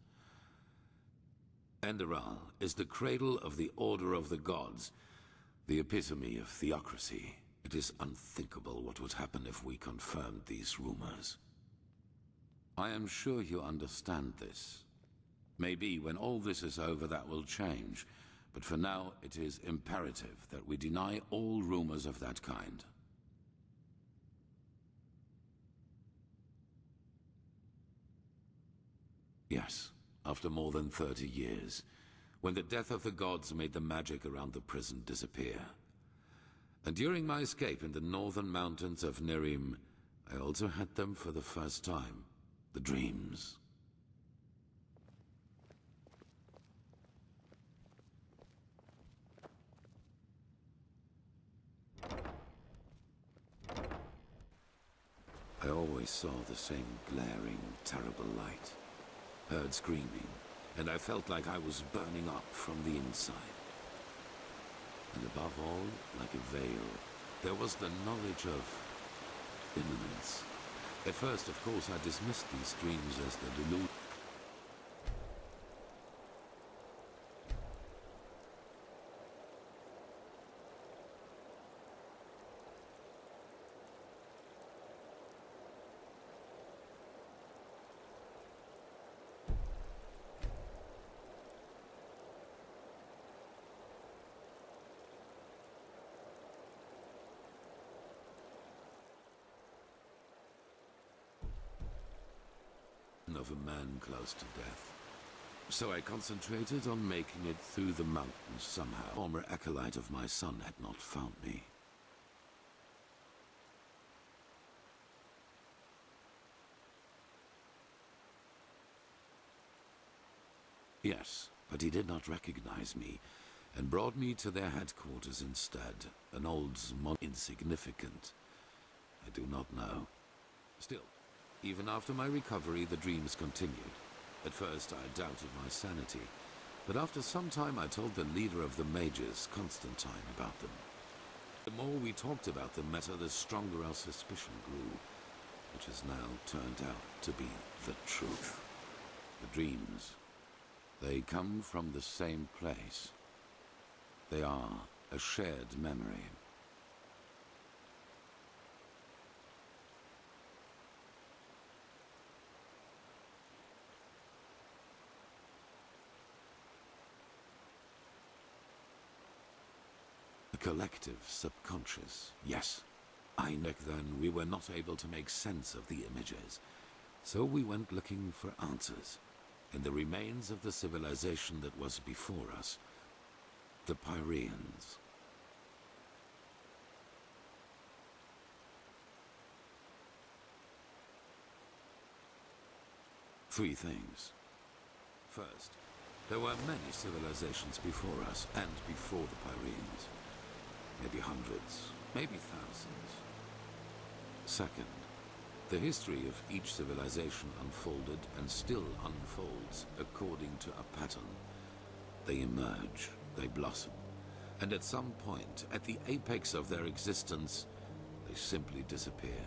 Enderal is the cradle of the Order of the Gods, the epitome of theocracy. It is unthinkable what would happen if we confirmed these rumors. I am sure you understand this. Maybe when all this is over that will change, but for now it is imperative that we deny all rumors of that kind. Yes, after more than 30 years, when the death of the gods made the magic around the prison disappear. And during my escape in the northern mountains of Nerim, I also had them for the first time, the dreams. I always saw the same glaring, terrible light. Heard screaming, and I felt like I was burning up from the inside. And above all, like a veil, there was the knowledge of imminence. At first, of course, I dismissed these dreams as the delusion. Of a man close to death. So I concentrated on making it through the mountains somehow. A former acolyte of my son had not found me. Yes, but he did not recognize me, and brought me to their headquarters instead. An old insignificant. I do not know. Still, even after my recovery, the dreams continued. At first, I doubted my sanity, but after some time I told the leader of the mages, Constantine, about them. The more we talked about the matter, the stronger our suspicion grew, which has now turned out to be the truth. The dreams, they come from the same place. They are a shared memory. Collective subconscious, yes. Back then, we were not able to make sense of the images, so we went looking for answers in the remains of the civilization that was before us, the Pyreans. Three things. First, there were many civilizations before us and before the Pyreans. Maybe hundreds, maybe thousands. Second, the history of each civilization unfolded and still unfolds according to a pattern. They emerge, they blossom, and at some point, at the apex of their existence, they simply disappear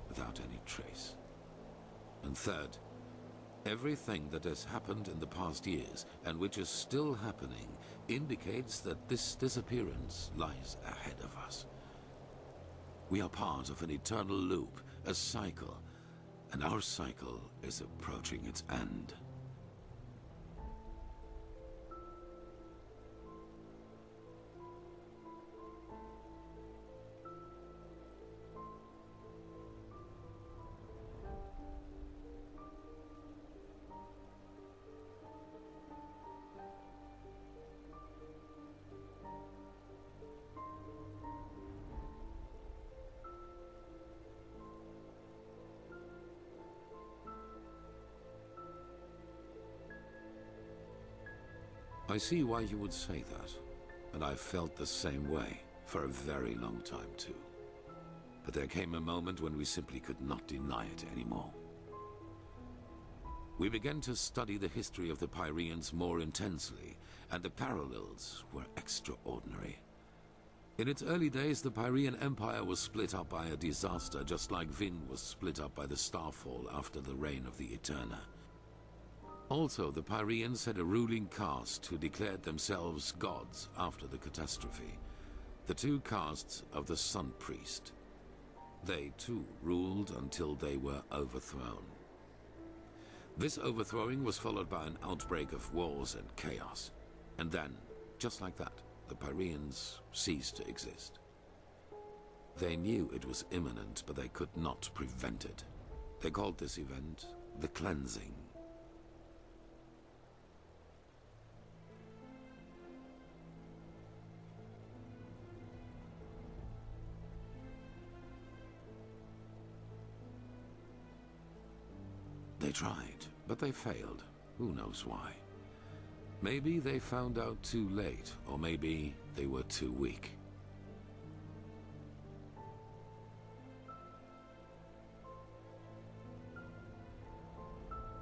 without any trace. And third, everything that has happened in the past years, and which is still happening, indicates that this disappearance lies ahead of us. We are part of an eternal loop, a cycle, and our cycle is approaching its end. I see why you would say that, and I've felt the same way for a very long time too. But there came a moment when we simply could not deny it anymore. We began to study the history of the Pyreans more intensely, and the parallels were extraordinary. In its early days, the Pyrean Empire was split up by a disaster, just like Vin was split up by the Starfall after the reign of the Eterna. Also, the Pyreans had a ruling caste who declared themselves gods after the catastrophe. The two castes of the Sun Priest. They too ruled until they were overthrown. This overthrowing was followed by an outbreak of wars and chaos. And then, just like that, the Pyreans ceased to exist. They knew it was imminent, but they could not prevent it. They called this event the Cleansing. They tried, but they failed. Who knows why? Maybe they found out too late, or maybe they were too weak.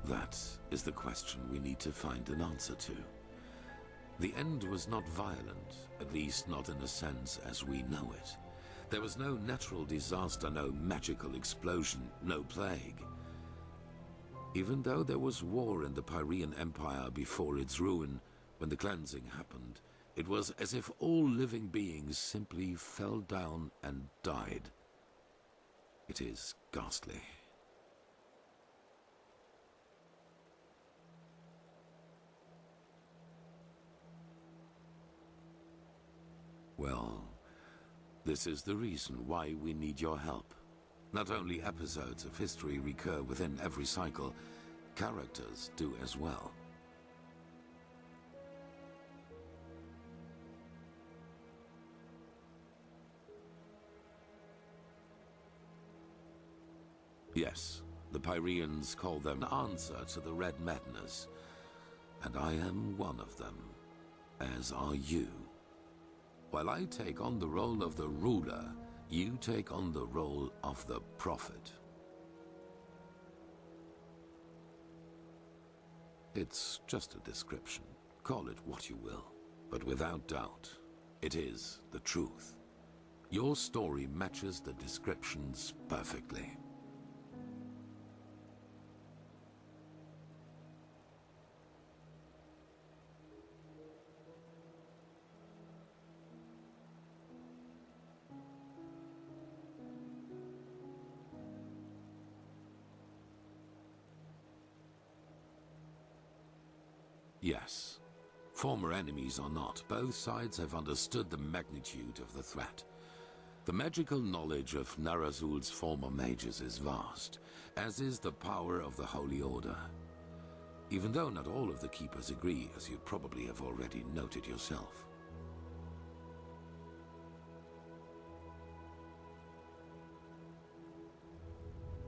That is the question we need to find an answer to. The end was not violent, at least not in a sense as we know it. There was no natural disaster, no magical explosion, no plague. Even though there was war in the Pyrean Empire before its ruin, when the cleansing happened, it was as if all living beings simply fell down and died. It is ghastly. Well, this is the reason why we need your help. Not only episodes of history recur within every cycle, characters do as well. Yes, the Pyreans call them answer to the Red Madness, and I am one of them, as are you. While I take on the role of the ruler, you take on the role of the prophet. It's just a description. Call it what you will. But without doubt, it is the truth. Your story matches the descriptions perfectly. Yes. Former enemies or not, both sides have understood the magnitude of the threat. The magical knowledge of Narazul's former mages is vast, as is the power of the Holy Order. Even though not all of the Keepers agree, as you probably have already noted yourself.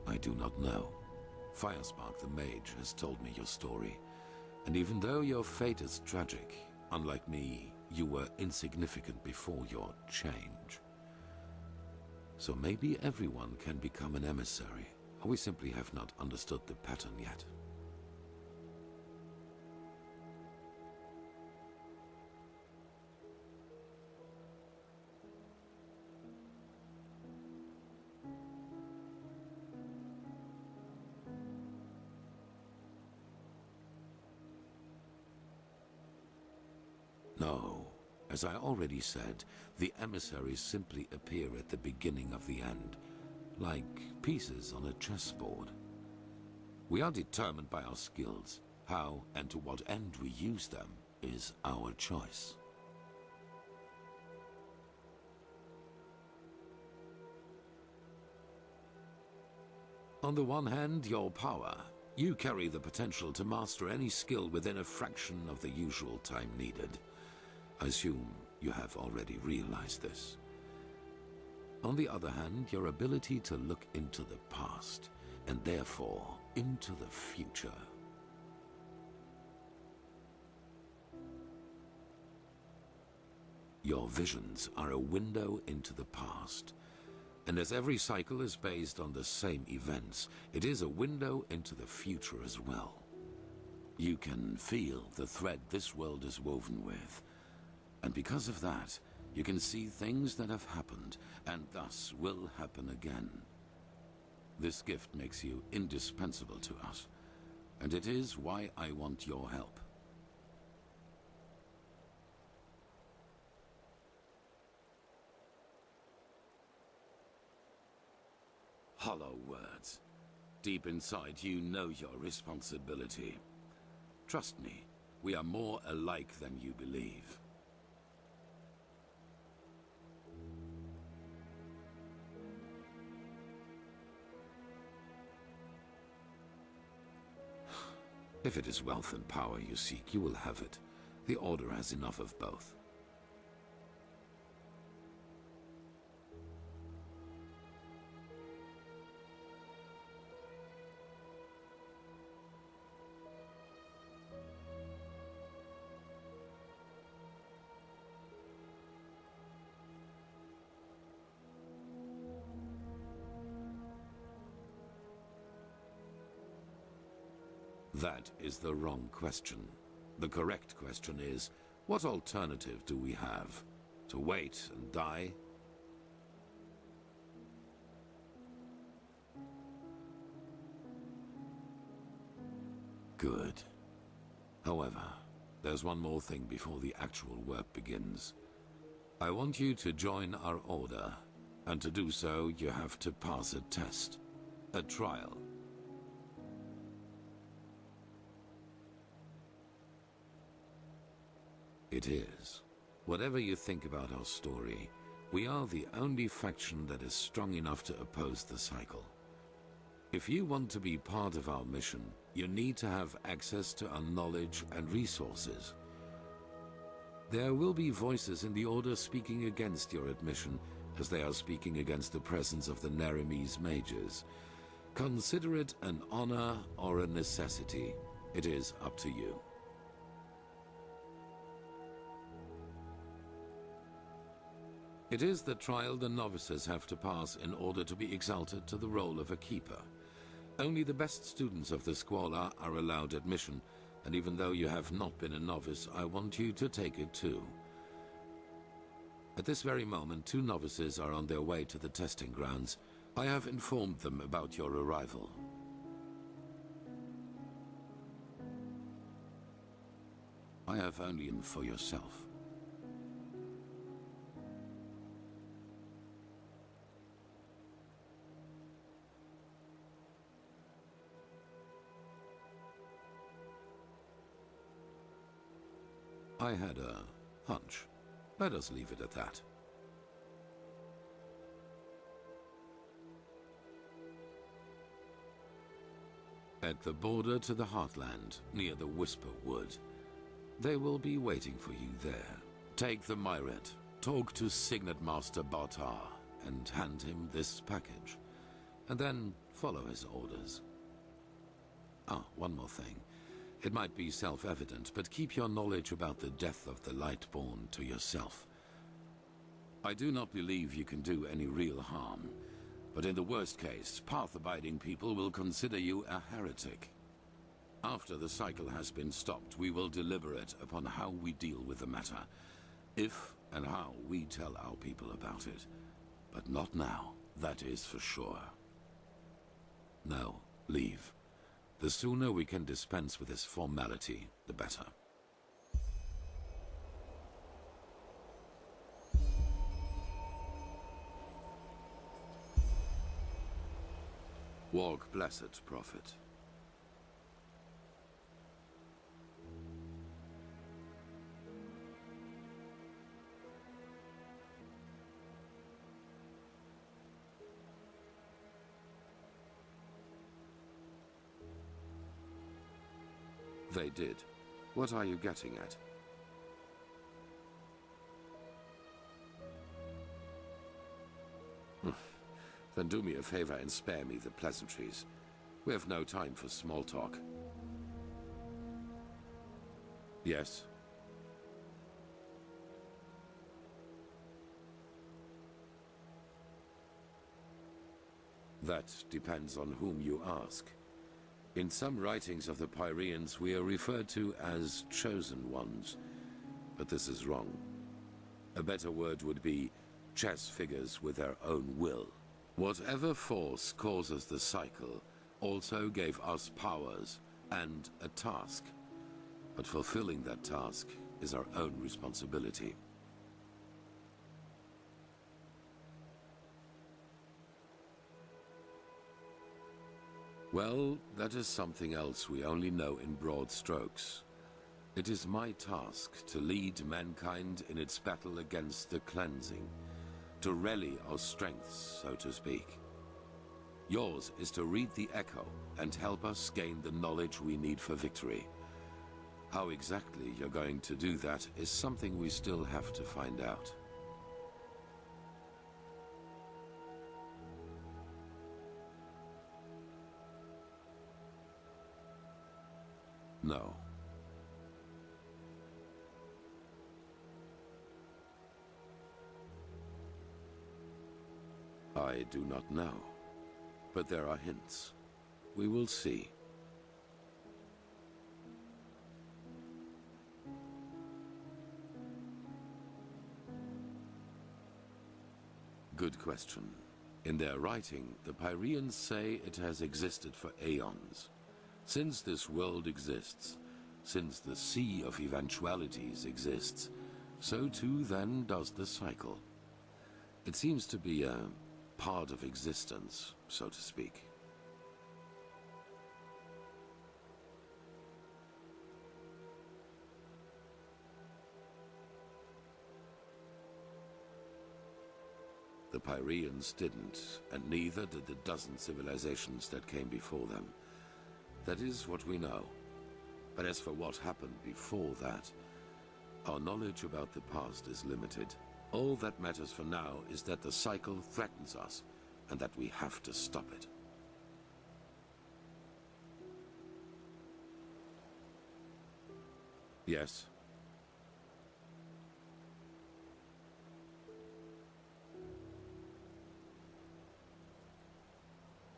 I do not know. Firespark the Mage has told me your story. And even though your fate is tragic, unlike me, you were insignificant before your change. So maybe everyone can become an emissary, or we simply have not understood the pattern yet. No. As I already said, the emissaries simply appear at the beginning of the end, like pieces on a chessboard. We are determined by our skills. How and to what end we use them is our choice. On the one hand, your power. You carry the potential to master any skill within a fraction of the usual time needed. I assume you have already realized this. On the other hand, your ability to look into the past, and therefore into the future. Your visions are a window into the past, and as every cycle is based on the same events, it is a window into the future as well. You can feel the thread this world is woven with. And because of that, you can see things that have happened, and thus will happen again. This gift makes you indispensable to us, and it is why I want your help. Hollow words. Deep inside, you know your responsibility. Trust me, we are more alike than you believe. If it is wealth and power you seek, you will have it. The Order has enough of both. That is the wrong question. The correct question is, what alternative do we have? To wait and die? Good. However, there's one more thing before the actual work begins. I want you to join our Order, and to do so, you have to pass a test. A trial. It is. Whatever you think about our story, we are the only faction that is strong enough to oppose the cycle. If you want to be part of our mission, you need to have access to our knowledge and resources. There will be voices in the Order speaking against your admission, as they are speaking against the presence of the Neremese mages. Consider it an honor or a necessity. It is up to you. It is the trial the novices have to pass in order to be exalted to the role of a keeper. Only the best students of the Squalor are allowed admission, and even though you have not been a novice, I want you to take it too. At this very moment, 2 novices are on their way to the testing grounds. I have informed them about your arrival. I have only in for yourself. I had a hunch. Let us leave it at that. At the border to the Heartland, near the Whisper Wood. They will be waiting for you there. Take the Myret, talk to Signet Master Bartar, and hand him this package. And then follow his orders. Ah, one more thing. It might be self-evident, but keep your knowledge about the death of the Lightborn to yourself. I do not believe you can do any real harm, but in the worst case, path-abiding people will consider you a heretic. After the cycle has been stopped, we will deliberate upon how we deal with the matter, if and how we tell our people about it. But not now, that is for sure. Now, leave. The sooner we can dispense with this formality, the better. Walk blessed, Prophet. They did. What are you getting at? Then do me a favor and spare me the pleasantries. We have no time for small talk. Yes? That depends on whom you ask. In some writings of the Pyreans, we are referred to as chosen ones, but this is wrong. A better word would be chess figures with their own will. Whatever force causes the cycle also gave us powers and a task, but fulfilling that task is our own responsibility. Well, that is something else we only know in broad strokes. It is my task to lead mankind in its battle against the cleansing, to rally our strengths, so to speak. Yours is to read the Echo and help us gain the knowledge we need for victory. How exactly you're going to do that is something we still have to find out. No. I do not know, but there are hints. We will see. Good question. In their writing, the Pyreans say it has existed for aeons. Since this world exists, since the Sea of Eventualities exists, so too then does the cycle. It seems to be a part of existence, so to speak. The Pyreans didn't, and neither did the dozen civilizations that came before them. That is what we know. But as for what happened before that, our knowledge about the past is limited. All that matters for now is that the cycle threatens us, and that we have to stop it. Yes?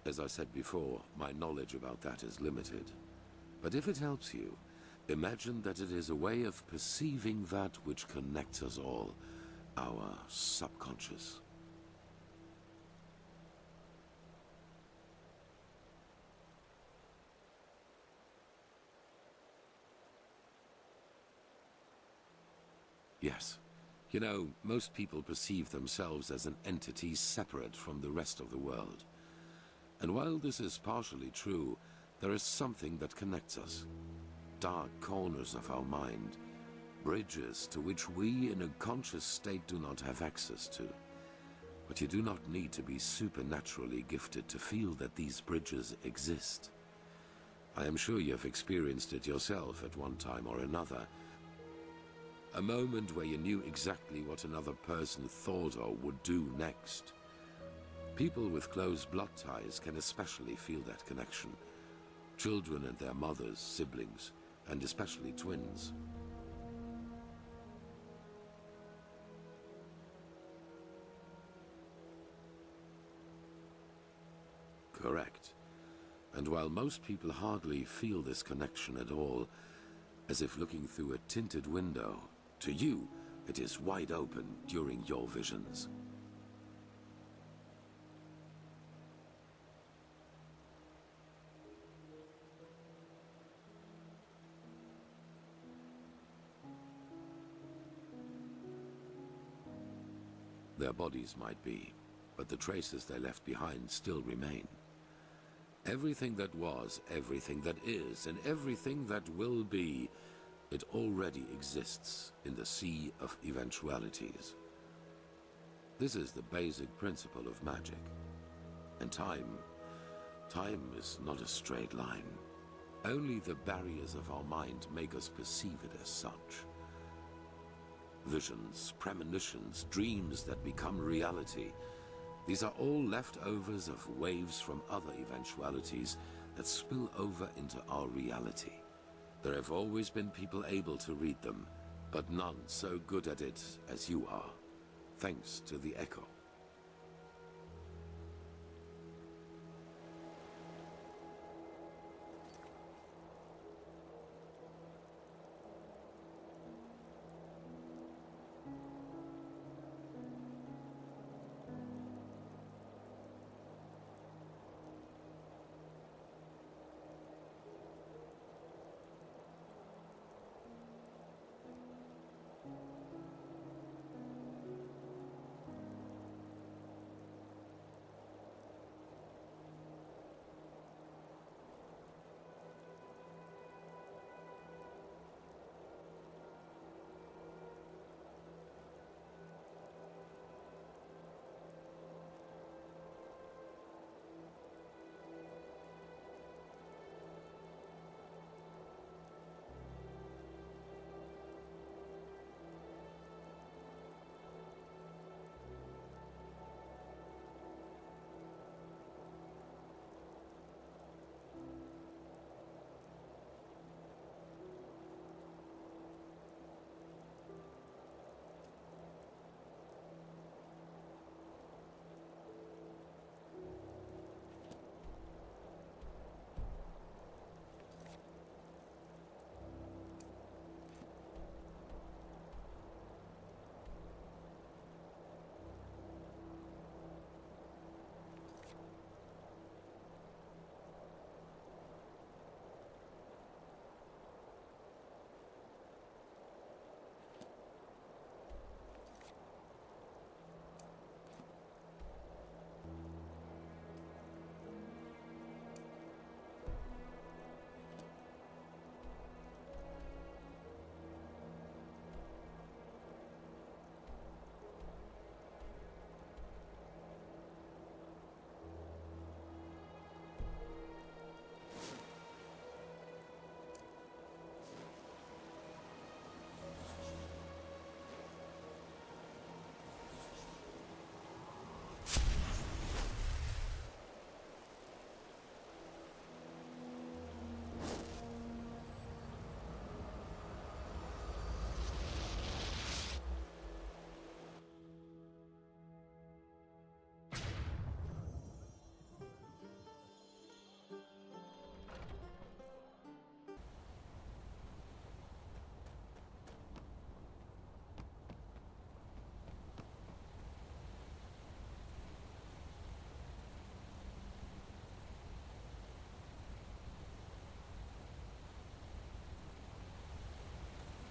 As I said before, my knowledge about that is limited. But if it helps you, imagine that it is a way of perceiving that which connects us all, our subconscious. Yes. You know, most people perceive themselves as an entity separate from the rest of the world. And while this is partially true, there is something that connects us. Dark corners of our mind, bridges to which we in a conscious state do not have access to. But you do not need to be supernaturally gifted to feel that these bridges exist. I am sure you have experienced it yourself at one time or another. A moment where you knew exactly what another person thought or would do next. People with close blood ties can especially feel that connection. Children and their mothers, siblings, and especially twins. Correct. And while most people hardly feel this connection at all, as if looking through a tinted window, to you, it is wide open during your visions. Their bodies might be, but the traces they left behind still remain. Everything that was, everything that is, and everything that will be, it already exists in the Sea of Eventualities. This is the basic principle of magic. And time is not a straight line. Only the barriers of our mind make us perceive it as such. Visions, premonitions, dreams that become reality. These are all leftovers of waves from other eventualities that spill over into our reality. There have always been people able to read them, but none so good at it as you are, thanks to the Echo.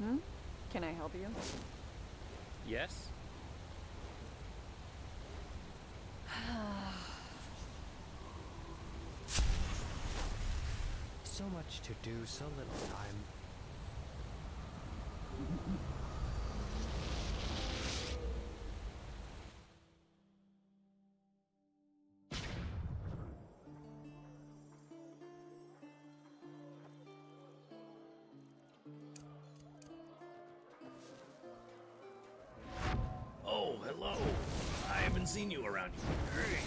Hmm? Can I help you? Yes? So much to do, so little time. Oh, hello. I haven't seen you around here. Hey.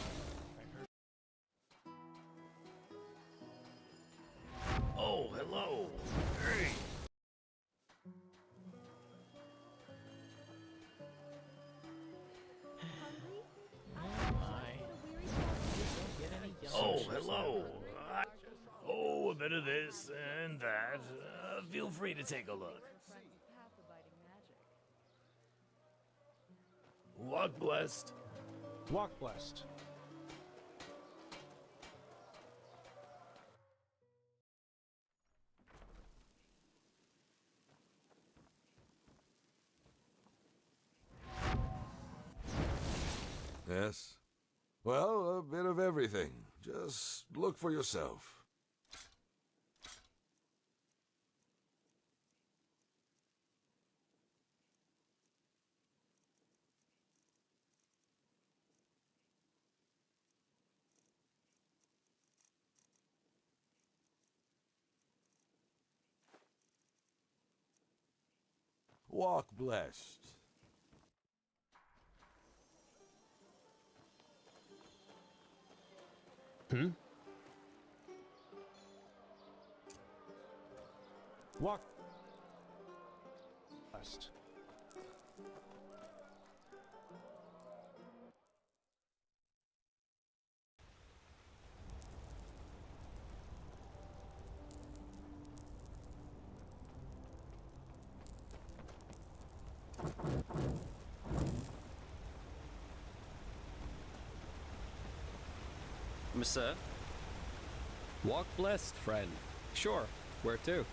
Oh, hello. Hey. Oh, hello. Oh, a bit of this and that. Feel free to take a look. Walk blessed. Walk blessed. Yes? Well, a bit of everything. Just look for yourself. Walk blessed. Hmm? Walk blessed. Monsieur? Walk blessed, friend. Sure. Where to?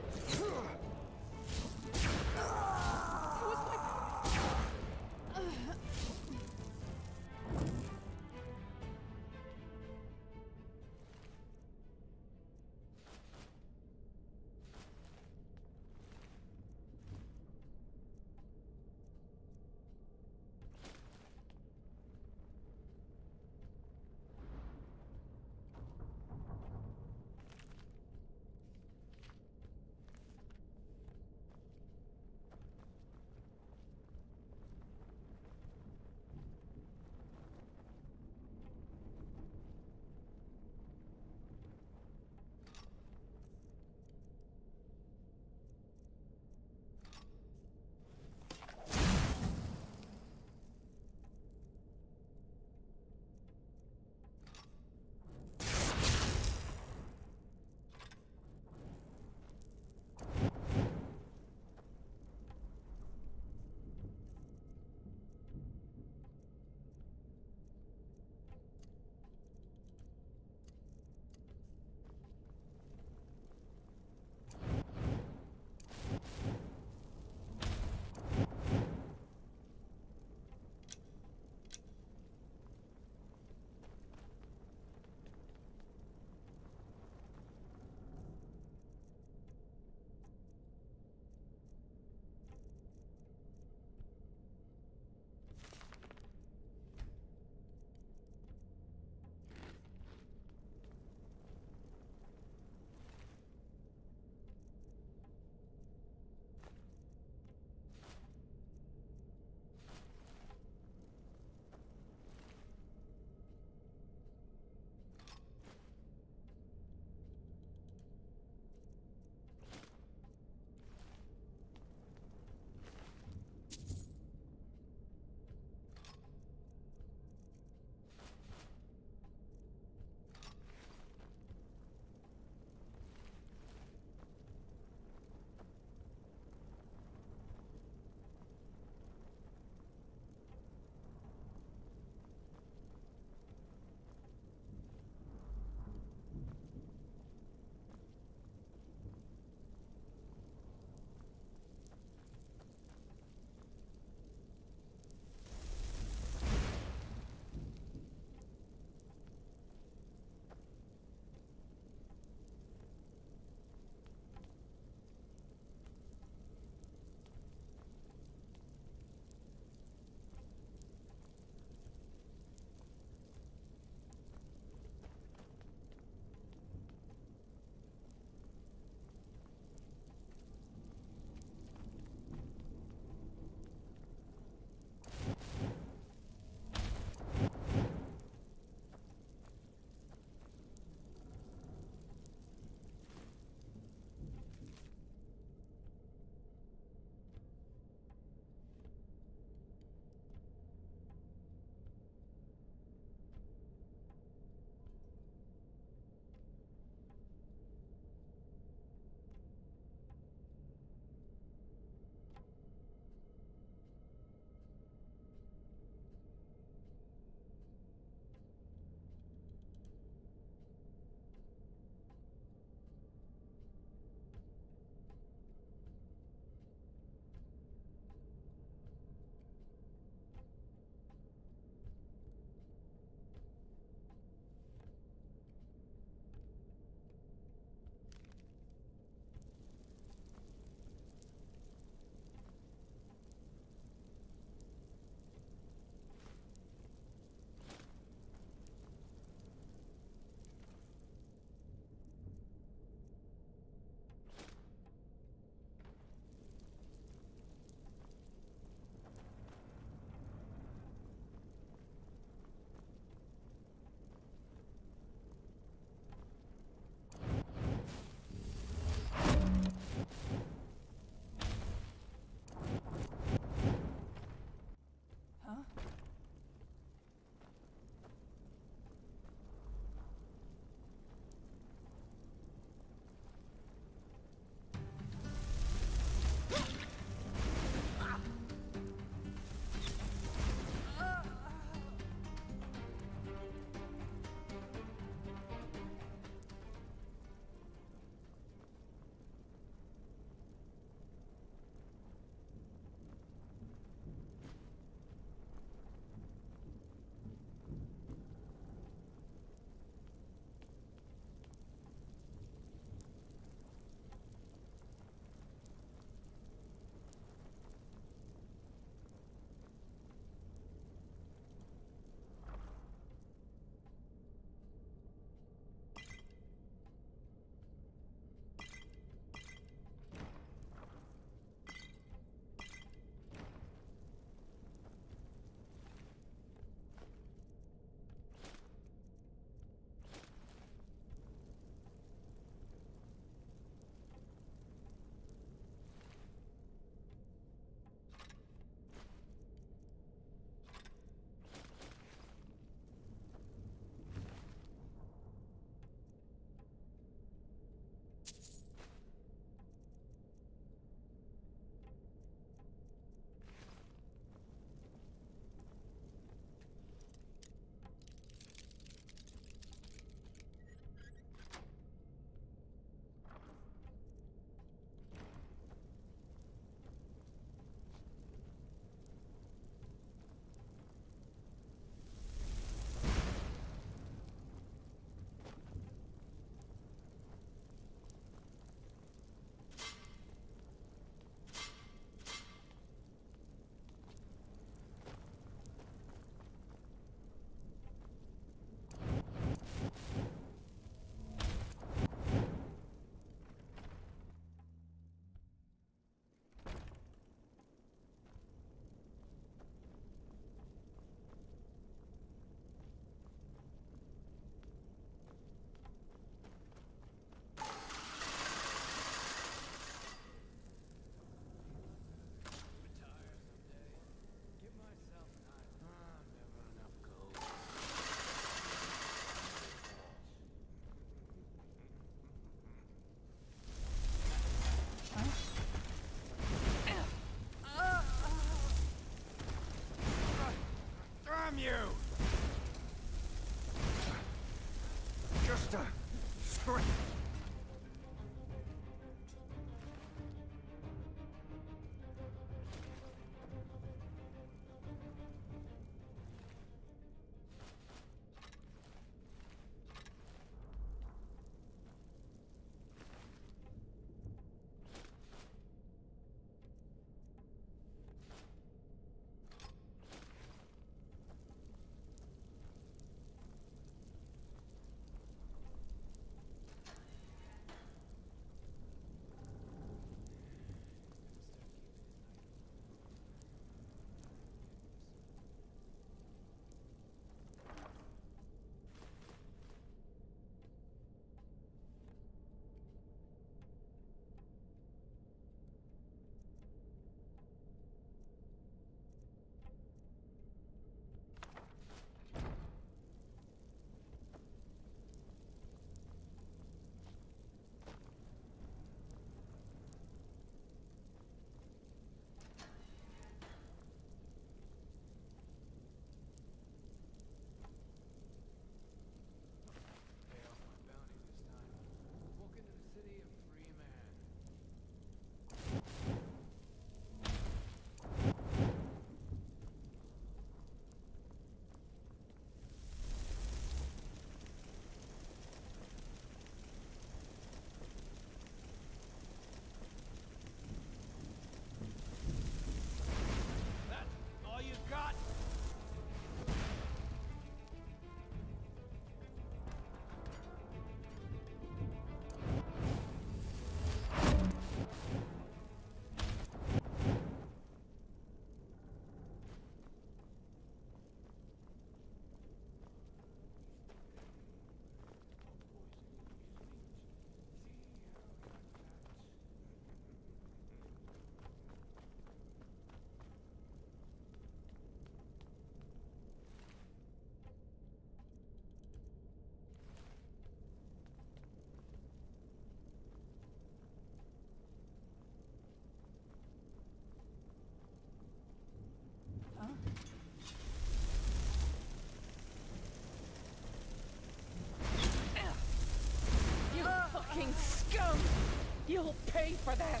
pay for that!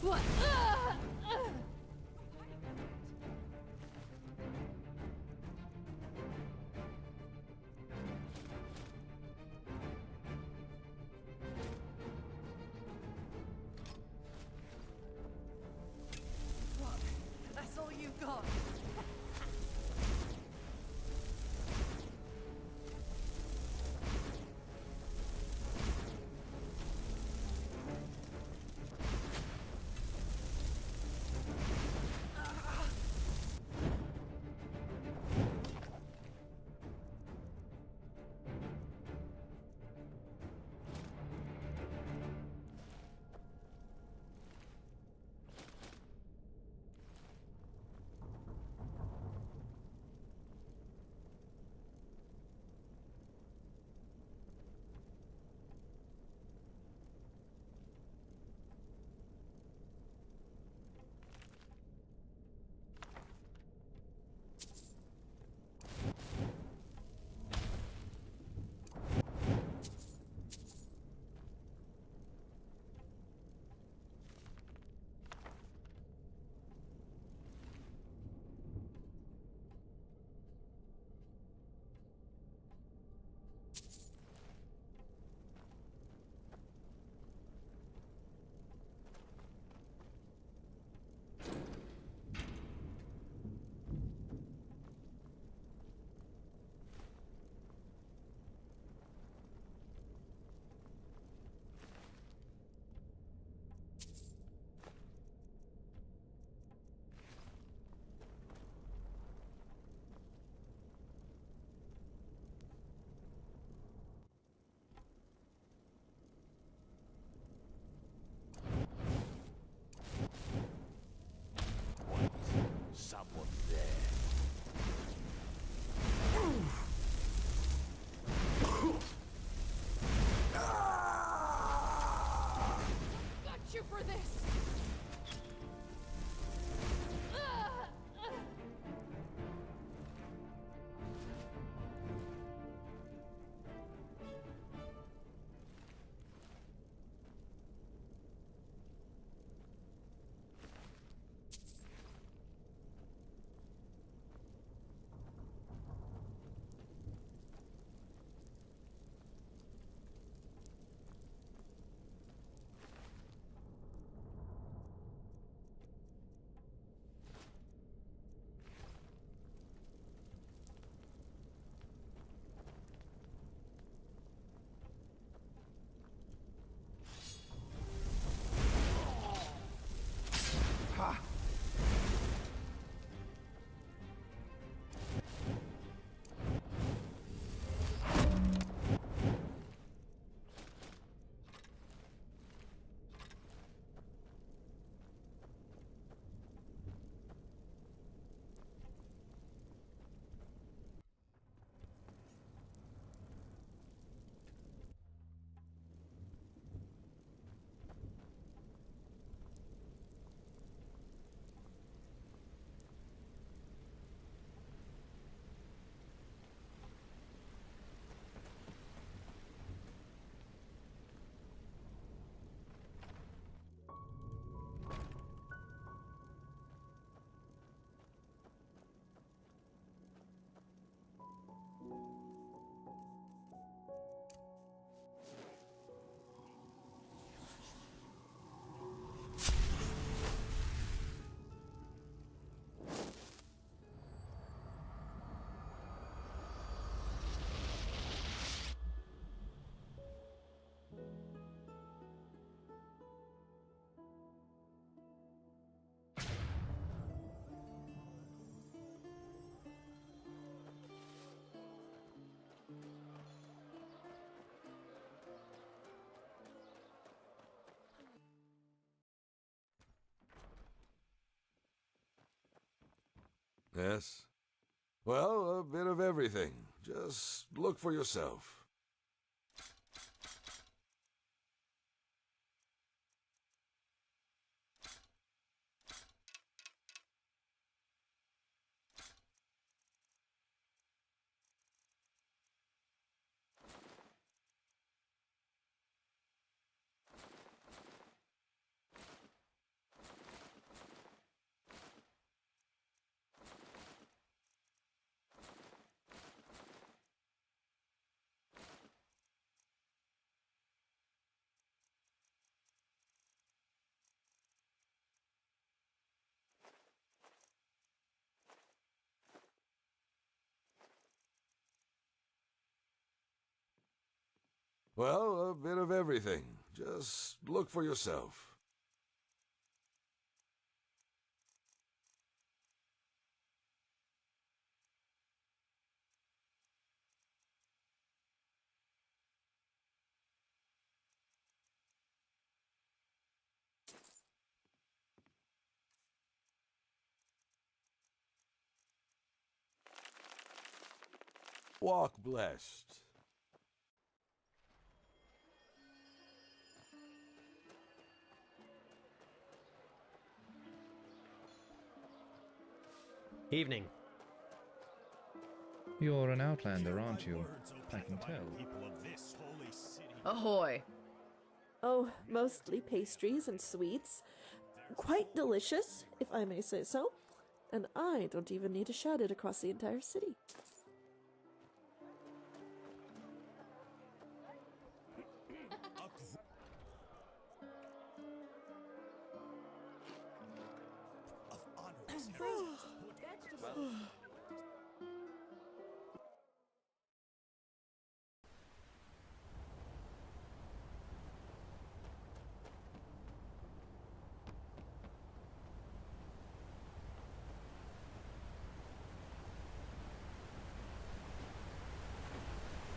What? What? That's all you got? Someone there. Got you for this! Yes? Well, a bit of everything. Just look for yourself. Well, a bit of everything. Just look for yourself. Walk blessed. Evening. You're an outlander, aren't you? I can tell. Ahoy! Oh, mostly pastries and sweets. Quite delicious, if I may say so. And I don't even need to shout it across the entire city.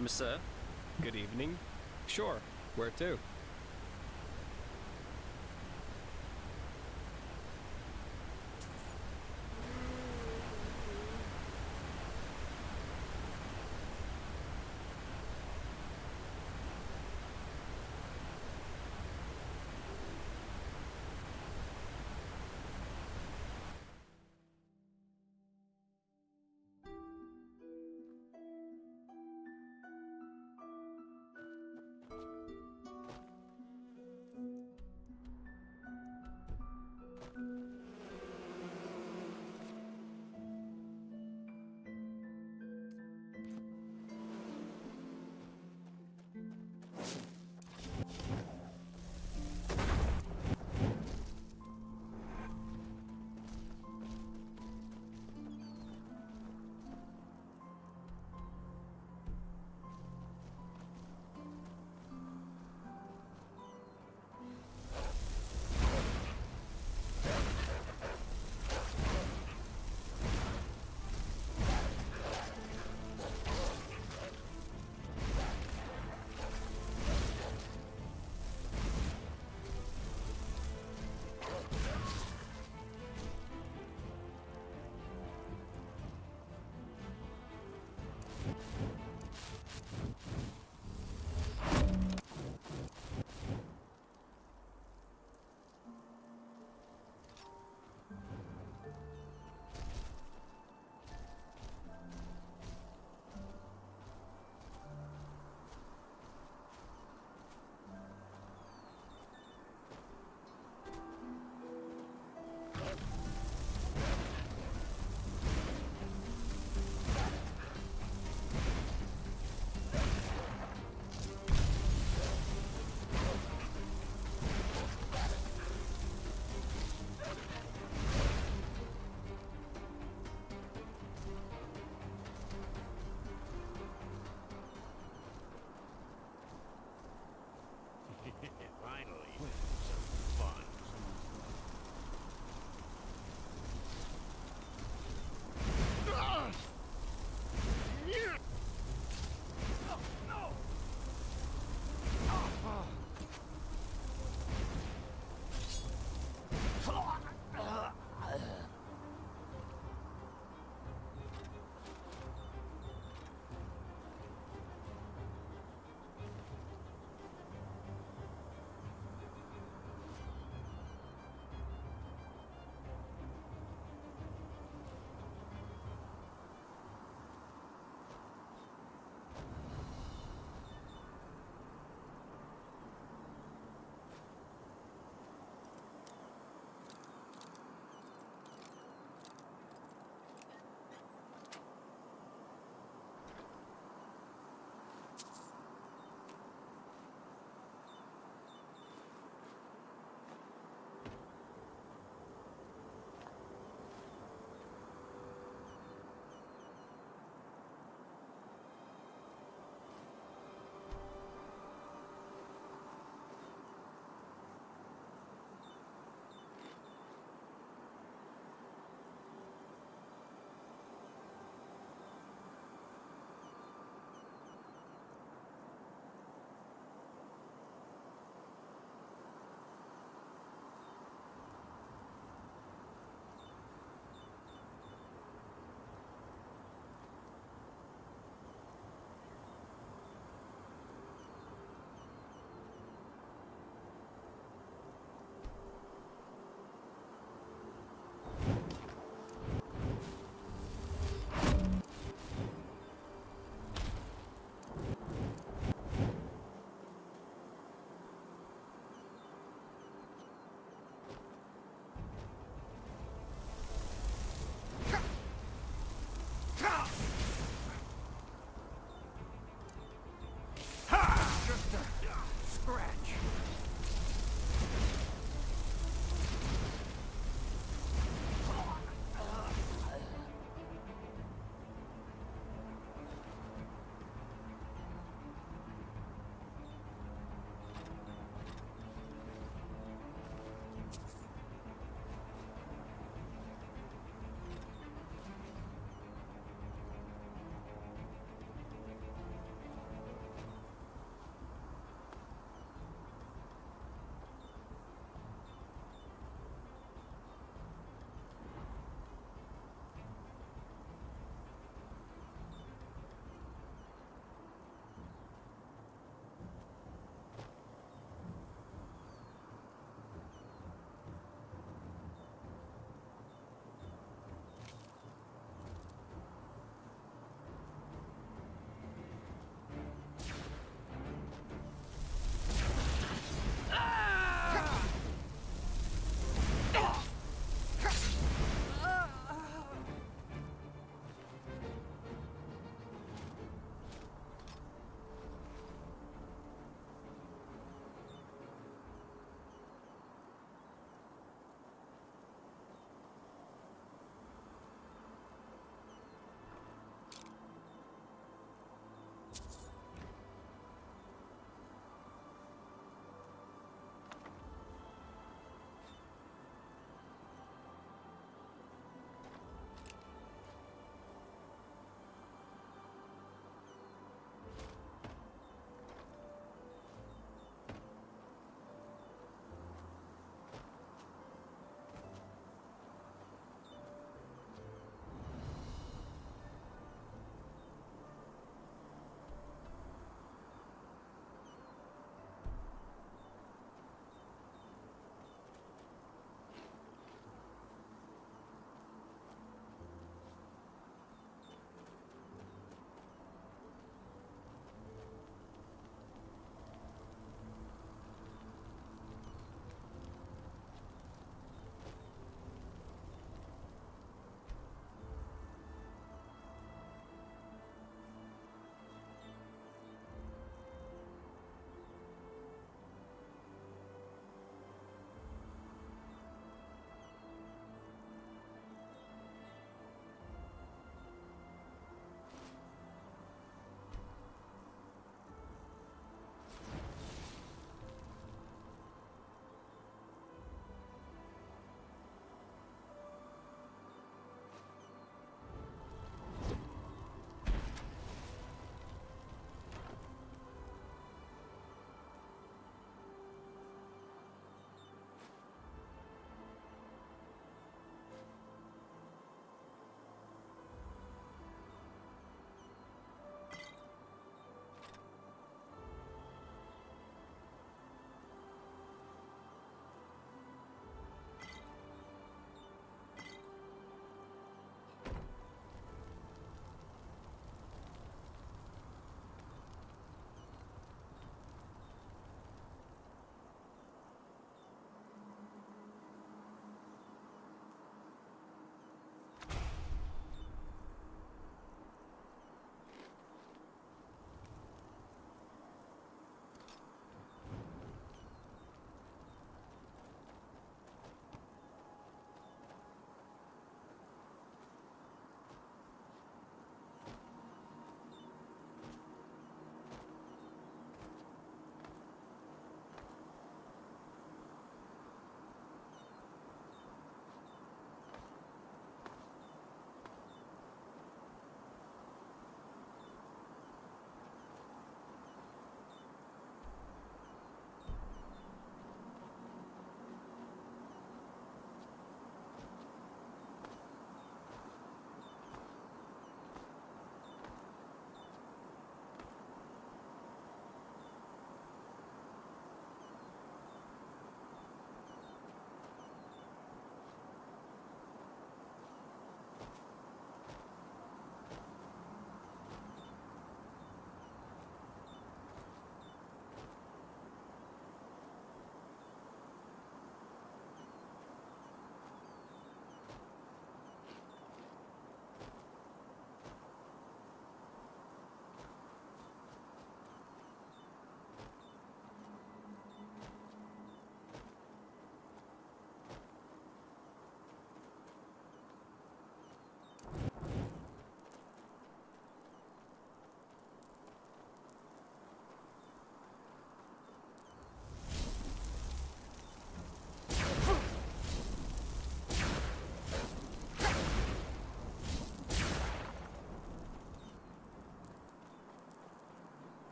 Monsieur? Good evening. Sure. Where to?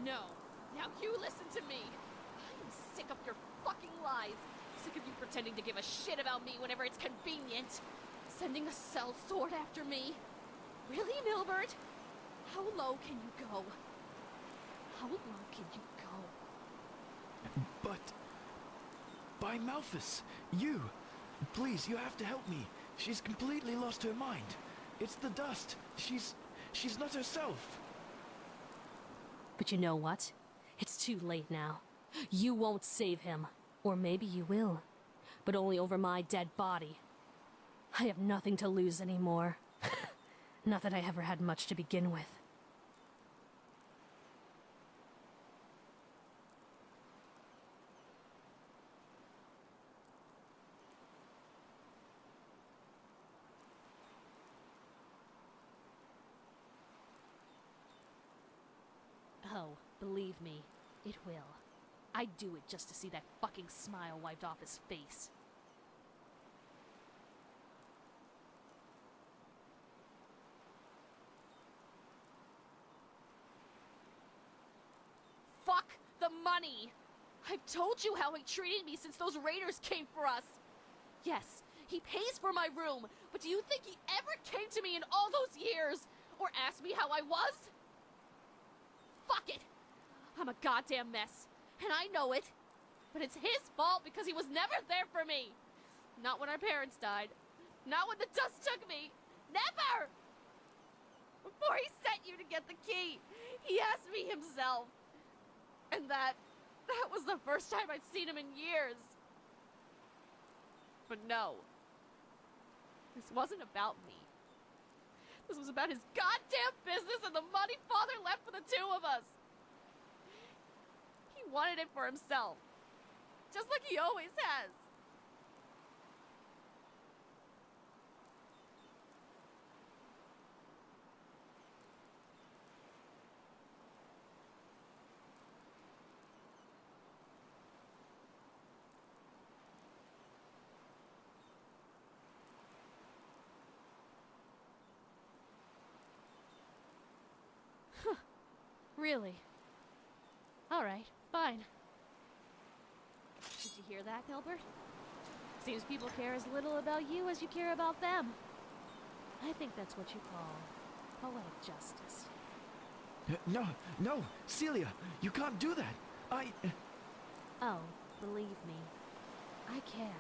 No. Now you listen to me. I am sick of your fucking lies. Sick of you pretending to give a shit about me whenever it's convenient. Sending a cell sword after me. Really, Milbert? How low can you go? How low can you go? But... By Malthus, you! Please, you have to help me. She's completely lost her mind. It's the dust. She's not herself. But you know what? It's too late now. You won't save him. Or maybe you will. But only over my dead body. I have nothing to lose anymore. Not that I ever had much to begin with. Oh, believe me, it will. I'd do it just to see that fucking smile wiped off his face. Fuck the money! I've told you how he treated me since those raiders came for us. Yes, he pays for my room, but do you think he ever came to me in all those years? Or asked me how I was? Fuck it! I'm a goddamn mess, and I know it. But it's his fault because he was never there for me. Not when our parents died. Not when the dust took me. Never! Before he sent you to get the key, he asked me himself. And that was the first time I'd seen him in years. But no. This wasn't about me. This was about his goddamn business and the money Father left for the two of us. He wanted it for himself. Just like he always has. Really? Alright, fine. Did you hear that, Gilbert? Seems people care as little about you as you care about them. I think that's what you call poetic justice. No, Celia, you can't do that. Oh, believe me, I can.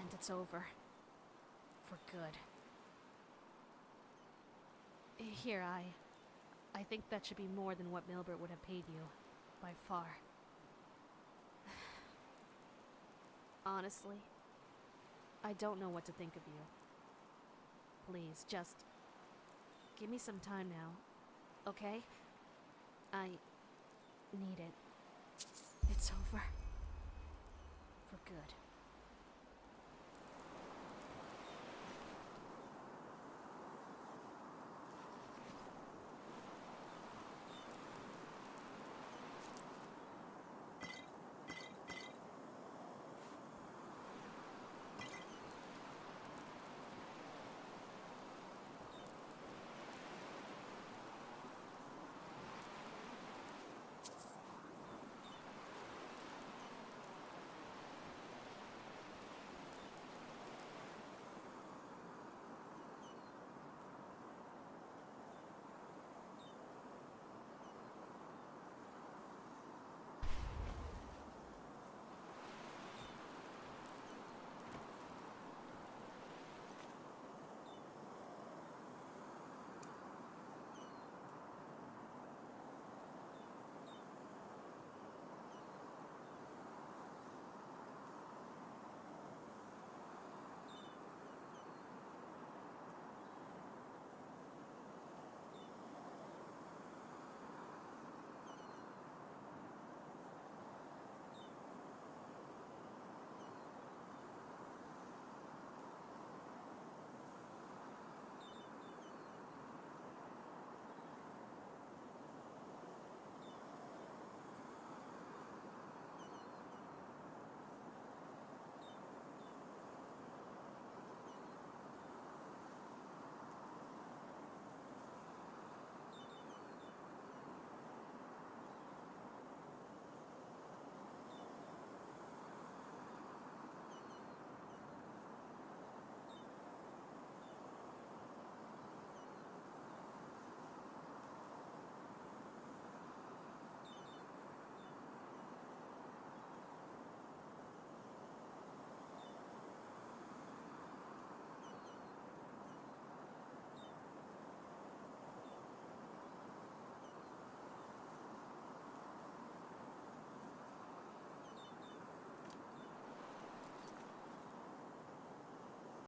And it's over. For good. Here, I think that should be more than what Milbert would have paid you. By far. Honestly, I don't know what to think of you. Please, just give me some time now, okay? I need it. It's over.